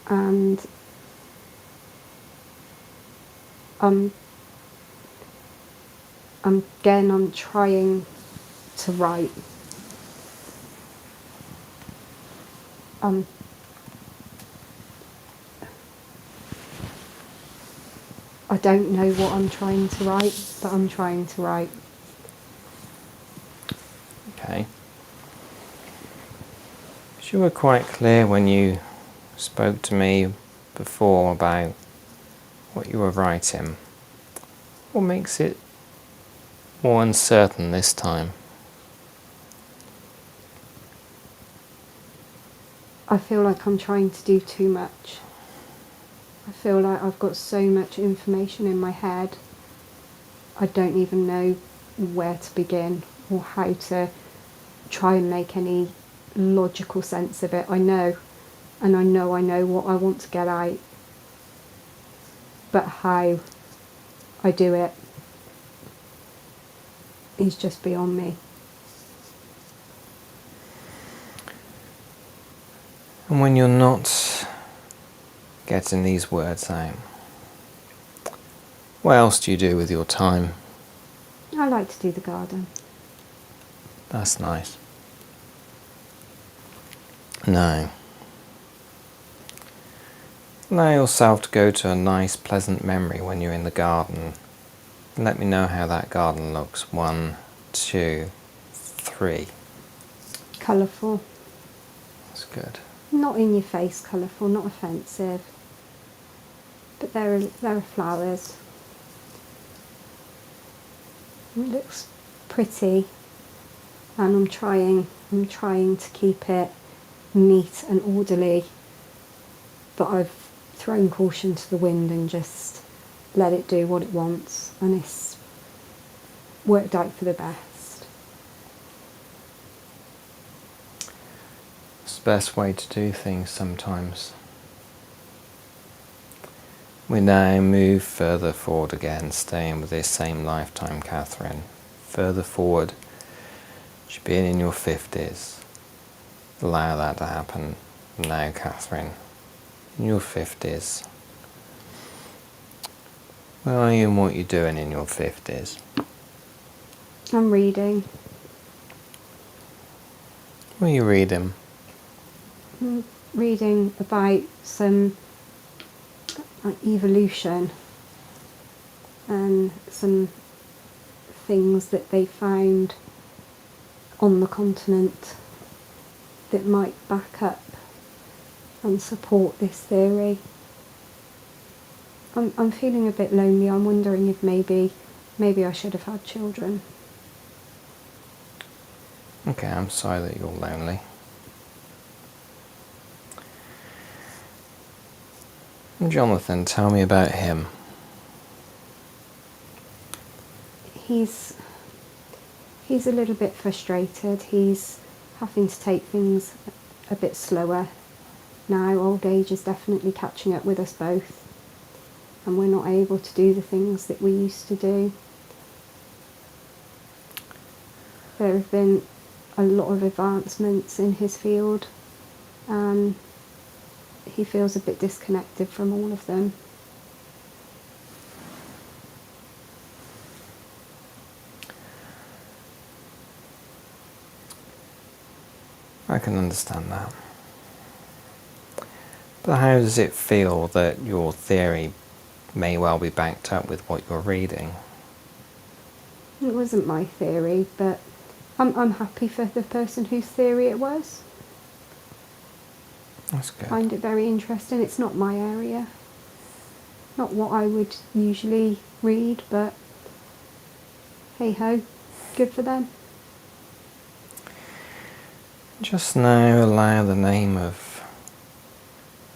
and I'm trying to write. I don't know what I'm trying to write, but I'm trying to write. Okay. You were quite clear when you spoke to me before about what you were writing. What makes it more uncertain this time? I feel like I'm trying to do too much. I feel like I've got so much information in my head. I don't even know where to begin or how to try and make any logical sense of it. I know what I want to get out, but how I do it is just beyond me. And when you're not getting these words out, what else do you do with your time? I like to do the garden. That's nice. Now, allow yourself to go to a nice, pleasant memory when you're in the garden. Let me know how that garden looks. 1, 2, 3. Colourful. That's good. Not in your face colourful, not offensive. But there are flowers. It looks pretty, and I'm trying to keep it neat and orderly, but I've thrown caution to the wind and just let it do what it wants, and it's worked out for the best. It's the best way to do things sometimes. We now move further forward again, staying with this same lifetime, Catherine. Further forward, you've been in your 50s. Allow that to happen now, Catherine. In your 50s. Where are you and what you're doing in your 50s? I'm reading. What are you reading? I'm reading about some evolution and some things that they found on the continent that might back up and support this theory. I'm feeling a bit lonely. I'm wondering if maybe I should have had children. Okay, I'm sorry that you're lonely. And Jonathan, tell me about him. He's a little bit frustrated. He's having to take things a bit slower now. Old age is definitely catching up with us both, and we're not able to do the things that we used to do. There have been a lot of advancements in his field, and he feels a bit disconnected from all of them. I can understand that. But how does it feel that your theory may well be backed up with what you're reading? It wasn't my theory, but I'm happy for the person whose theory it was. That's good. I find it very interesting. It's not my area. Not what I would usually read, but hey ho, good for them. Just now allow the name of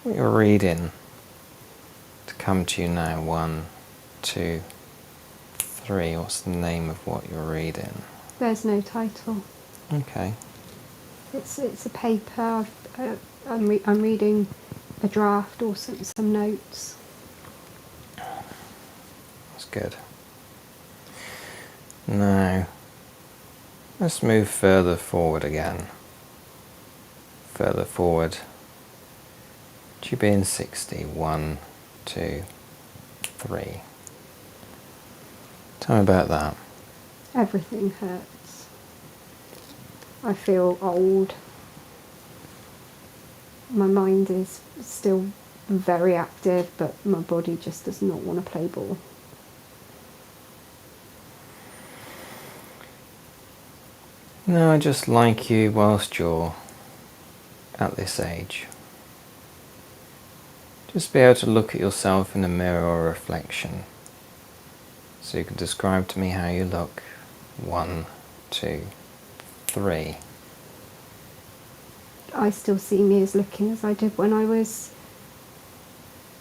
what you're reading to come to you now. 1, 2, 3. What's the name of what you're reading? There's no title. Okay. It's a paper. I'm reading a draft or some notes. That's good. Now, let's move further forward again. Further forward. You being 60. 1, 2, 3. Tell me about that. Everything hurts. I feel old. My mind is still very active, but my body just does not want to play ball. No, I just like you whilst you're at this age. Just be able to look at yourself in a mirror or reflection. So you can describe to me how you look. 1, 2, 3. I still see me as looking as I did when I was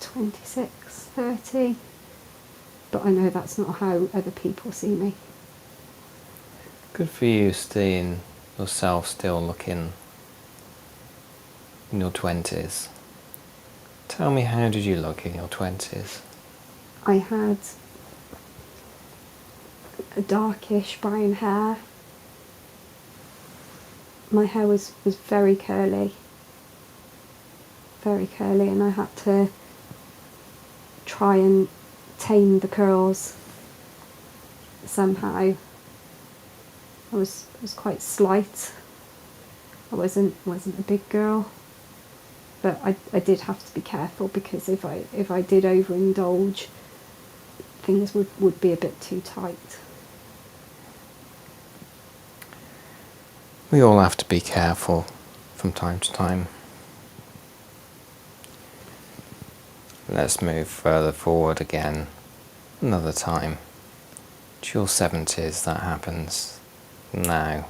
26, 30. But I know that's not how other people see me. Good for you seeing yourself still looking in your 20s. Tell me, how did you look in your 20s? I had a darkish brown hair. My hair was very curly. very curly, and I had to try and tame the curls somehow. I was quite slight. I wasn't a big girl, but I did have to be careful, because if I did overindulge, things would be a bit too tight. We all have to be careful from time to time. Let's move further forward again, another time. To your 70s, that happens now.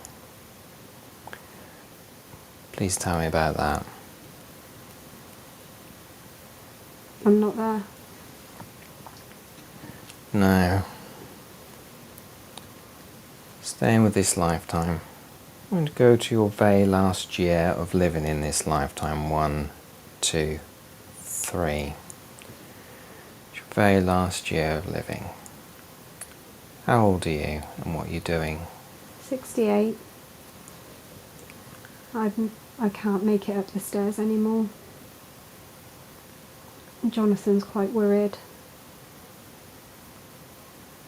Please tell me about that. I'm not there. No. Staying with this lifetime. I'm going to go to your very last year of living in this lifetime. 1, 2, 3. It's your very last year of living. How old are you and what are you doing? 68. I can't make it up the stairs anymore. Jonathan's quite worried.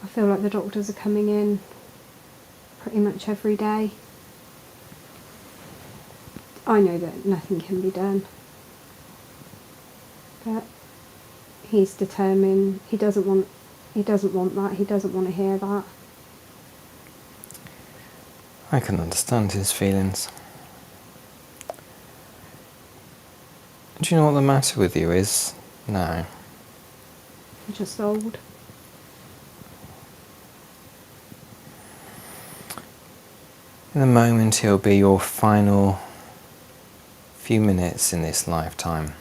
I feel like the doctors are coming in pretty much every day. I know that nothing can be done, but he's determined. He doesn't want that. He doesn't want to hear that. I can understand his feelings. Do you know what the matter with you is? No. I'm just old. In a moment, he'll be your final few minutes in this lifetime.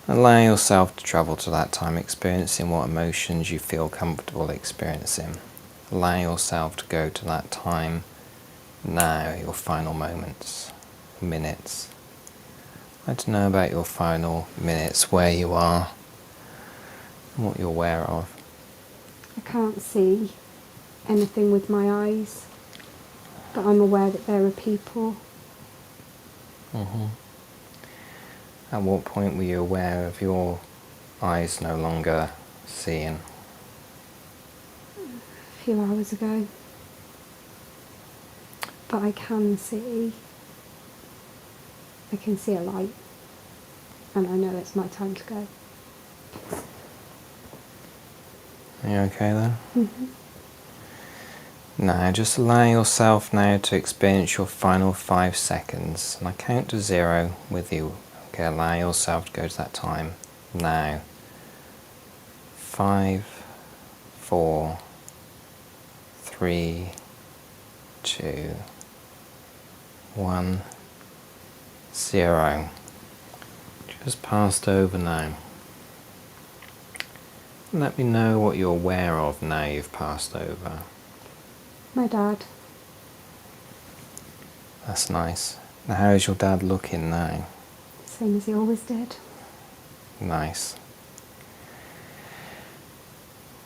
Allow yourself to travel to that time, experiencing what emotions you feel comfortable experiencing. Allow yourself to go to that time now, your final moments, minutes. I'd like to know about your final minutes, where you are, and what you're aware of. I can't see anything with my eyes, but I'm aware that there are people. At what point were you aware of your eyes no longer seeing? A few hours ago. But I can see a light, and I know it's my time to go. Are you okay there? Mm-hmm. Now, just allow yourself now to experience your final 5 seconds, and I count to 0 with you. Okay, allow yourself to go to that time now. 5, 4, 3, 2, 1, 0. Just passed over now. Let me know what you're aware of now you've passed over. My dad. That's nice. Now, how is your dad looking now? Same as he always did. Nice.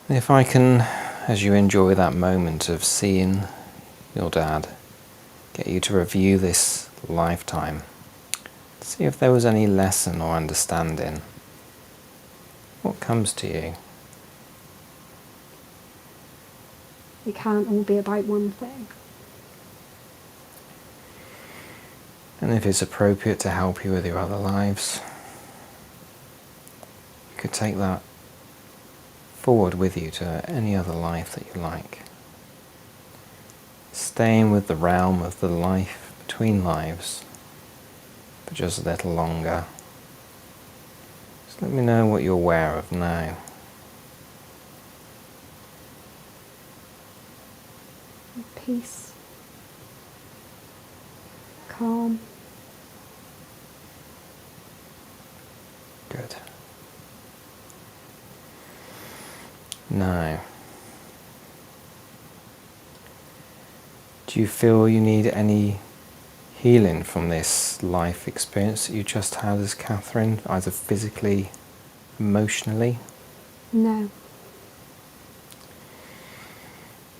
If I can, as you enjoy that moment of seeing your dad, get you to review this lifetime, see if there was any lesson or understanding. What comes to you? It can't all be about one thing. And if it's appropriate to help you with your other lives, you could take that forward with you to any other life that you like. Staying with the realm of the life between lives, but just a little longer. Just let me know what you're aware of now. Peace. Calm. Good. Now, do you feel you need any healing from this life experience that you just had as Catherine, either physically, emotionally? No.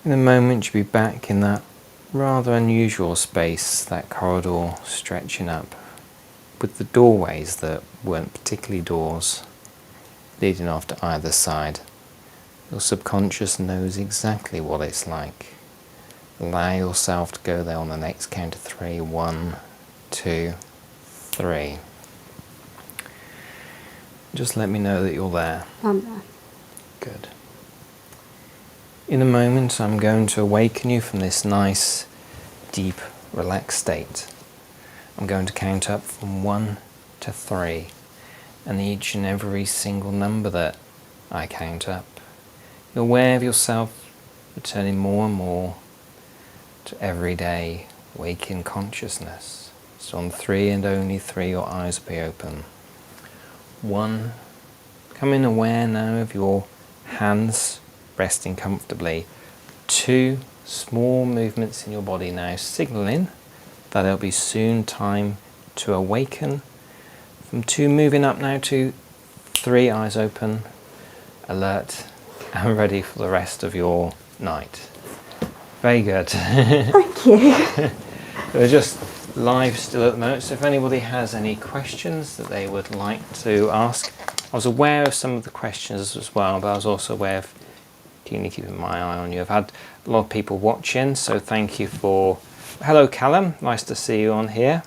In a moment you'll be back in that rather unusual space, that corridor stretching up with the doorways that weren't particularly doors leading off to either side. Your subconscious knows exactly what it's like. Allow yourself to go there on the next count of 3. 1, 2, 3. Just let me know that you're there. I'm there. Good. In a moment, I'm going to awaken you from this nice, deep, relaxed state. I'm going to count up from 1 to 3, and each and every single number that I count up, you're aware of yourself returning more and more to everyday waking consciousness. So on 3 and only 3, your eyes will be open. 1, becoming aware now of your hands resting comfortably. 2, small movements in your body now, signalling that it'll be soon time to awaken. From 2, moving up now to 3, eyes open, alert, and ready for the rest of your night. Very good. Thank you. We're just live still at the moment, so if anybody has any questions that they would like to ask. I was aware of some of the questions as well, but I was also aware of keeping my eye on you. I've had a lot of people watching, so thank you for... Hello Callum, nice to see you on here.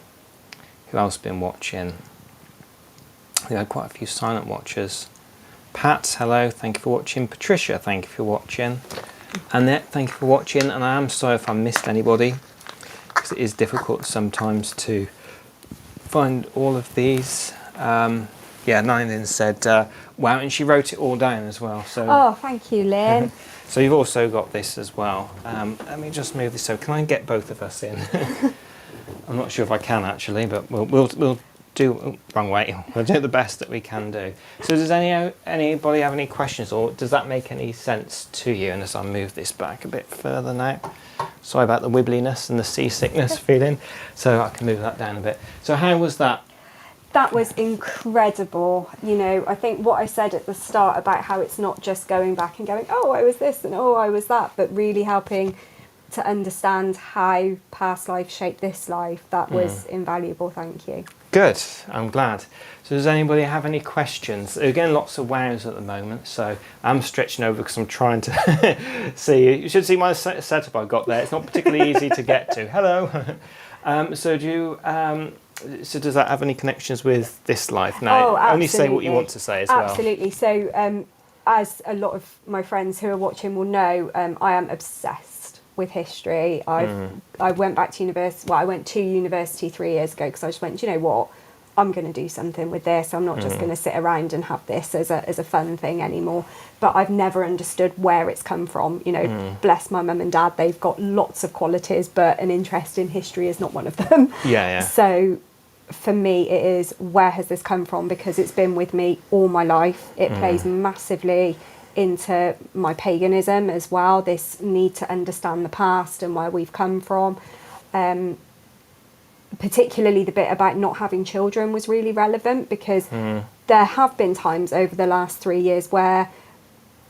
Who else has been watching? We had quite a few silent watchers. Pat, hello, thank you for watching. Patricia, thank you for watching. Annette, thank you for watching, and I am sorry if I missed anybody, because it is difficult sometimes to find all of these. Yeah, Nylin said, wow, and she wrote it all down as well. So. Oh, thank you, Lynn. So you've also got this as well. Let me just move this. So can I get both of us in? I'm not sure if I can actually, but we'll do wrong way. We'll do the best that we can do. So does anybody have any questions, or does that make any sense to you? And as I move this back a bit further now, sorry about the wibbliness and the seasickness feeling. So I can move that down a bit. So how was that? That was incredible. You know, I think what I said at the start about how it's not just going back and going, oh, I was this and oh, I was that, but really helping to understand how past life shaped this life, that was invaluable. Thank you. Good, I'm glad. So does anybody have any questions? Again, lots of wows at the moment, so I'm stretching over because I'm trying to see you. You should see my setup I got there. It's not particularly easy to get to. Hello. So does that have any connections with this life now? Oh, absolutely. Only say what you want to say as well. Absolutely. So as a lot of my friends who are watching will know, I am obsessed with history. I went back to university. Well, I went to university 3 years ago because I just went, do you know what? I'm going to do something with this. I'm not just going to sit around and have this as a fun thing anymore. But I've never understood where it's come from. You know, bless my mum and dad. They've got lots of qualities, but an interest in history is not one of them. Yeah. So for me, it is, where has this come from? Because it's been with me all my life. It plays massively into my paganism as well, this need to understand the past and where we've come from. Particularly the bit about not having children was really relevant, because there have been times over the last 3 years where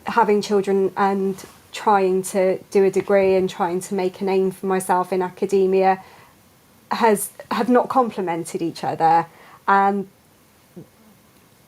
having children and trying to do a degree and trying to make a name for myself in academia have not complemented each other, and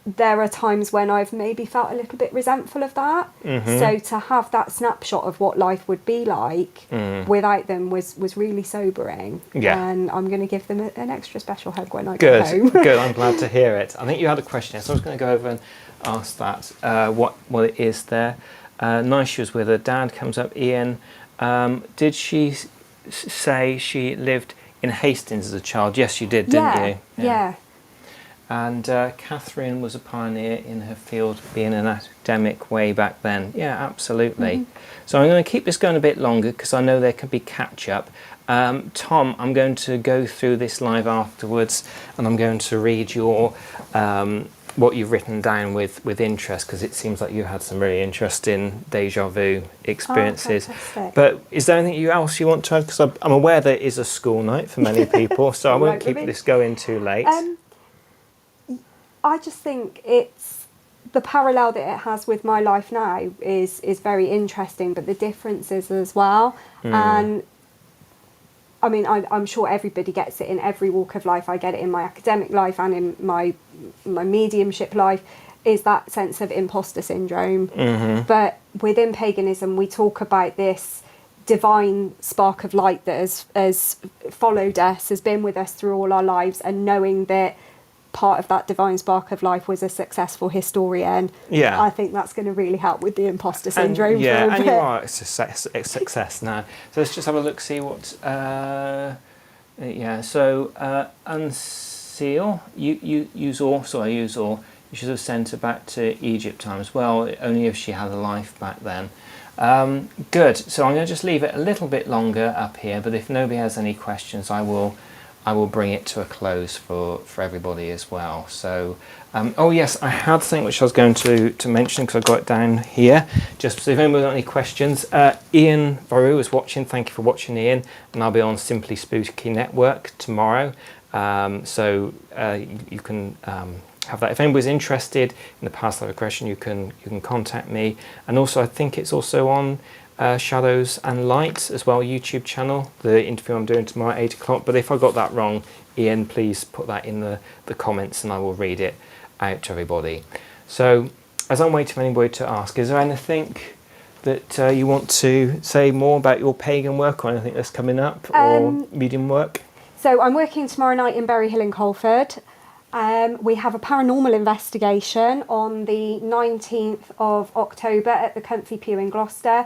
there are times when I've maybe felt a little bit resentful of that. So to have that snapshot of what life would be like without them was really sobering. And I'm going to give them an extra special hug when I get home. Good, I'm glad to hear it. I think you had a question, so I was going to go over and ask that, what it is there. Nice she was with her dad, comes up, Ian. Did she say she lived in Hastings as a child? Yes, you did, didn't you? Yeah. And Catherine was a pioneer in her field, being an academic way back then. Yeah, absolutely. So I'm going to keep this going a bit longer because I know there can be catch-up. Tom, I'm going to go through this live afterwards, and I'm going to read your what you've written down with interest, because it seems like you had some really interesting deja vu experiences. But is there anything else you want to add? Because I'm aware there is a school night for many people, so I won't keep this going too late. I just think it's the parallel that it has with my life now is very interesting, but the differences as well. And I mean, I'm sure everybody gets it in every walk of life. I get it in my academic life and in my mediumship life, is that sense of imposter syndrome. Mm-hmm. But within paganism, we talk about this divine spark of light that has followed us, has been with us through all our lives, and knowing that part of that divine spark of life was a successful historian. Yeah. I think that's going to really help with the imposter syndrome. And, yeah, and you are a success now. So let's just have a look, see what. Yeah. So unseal. You use all. So I use all. You should have sent her back to Egypt time as well. Only if she had a life back then. Good. So I'm going to just leave it a little bit longer up here. But if nobody has any questions, I will bring it to a close for everybody as well. So, oh yes, I had something which I was going to mention because I got it down here. Just so if anybody's got any questions, Ian Varu is watching. Thank you for watching, Ian. And I'll be on Simply Spooky Network tomorrow. So you can have that. If anybody's interested in the past life regression, you can contact me. And also, I think it's also on Shadows and Light as well, YouTube channel, the interview I'm doing tomorrow at 8 o'clock. But if I got that wrong, Ian, please put that in the comments and I will read it out to everybody. So as I'm waiting for anybody to ask, is there anything that you want to say more about your pagan work or anything that's coming up or medium work? So I'm working tomorrow night in Berry Hill in Colford. We have a paranormal investigation on the 19th of October at the Comfy Pew in Gloucester.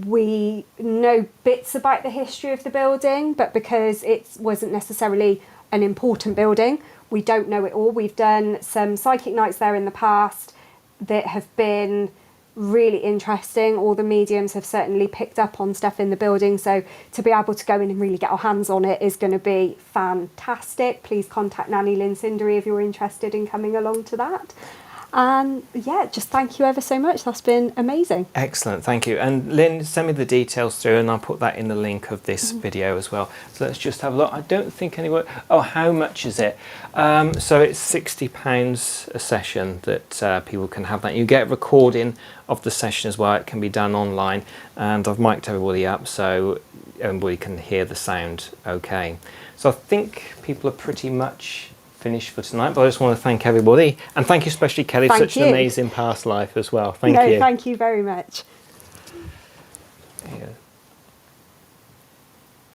We know bits about the history of the building, but because it wasn't necessarily an important building, we don't know it all. We've done some psychic nights there in the past that have been really interesting. All the mediums have certainly picked up on stuff in the building, so to be able to go in and really get our hands on it is going to be fantastic. Please contact Nanny Lynn Cindery if you're interested in coming along to that. And yeah, just thank you ever so much. That's been amazing. Excellent, thank you. And Lynn, send me the details through and I'll put that in the link of this video as well. So let's just have a look. I don't think anyone... Oh, how much is it? So it's £60 a session that people can have that. You get a recording of the session as well. It can be done online. And I've mic'd everybody up so everybody can hear the sound okay. So I think people are pretty much finished for tonight, but I just want to thank everybody and thank you especially Kelly for such an amazing past life as well. Thank you. Thank you very much. Yeah.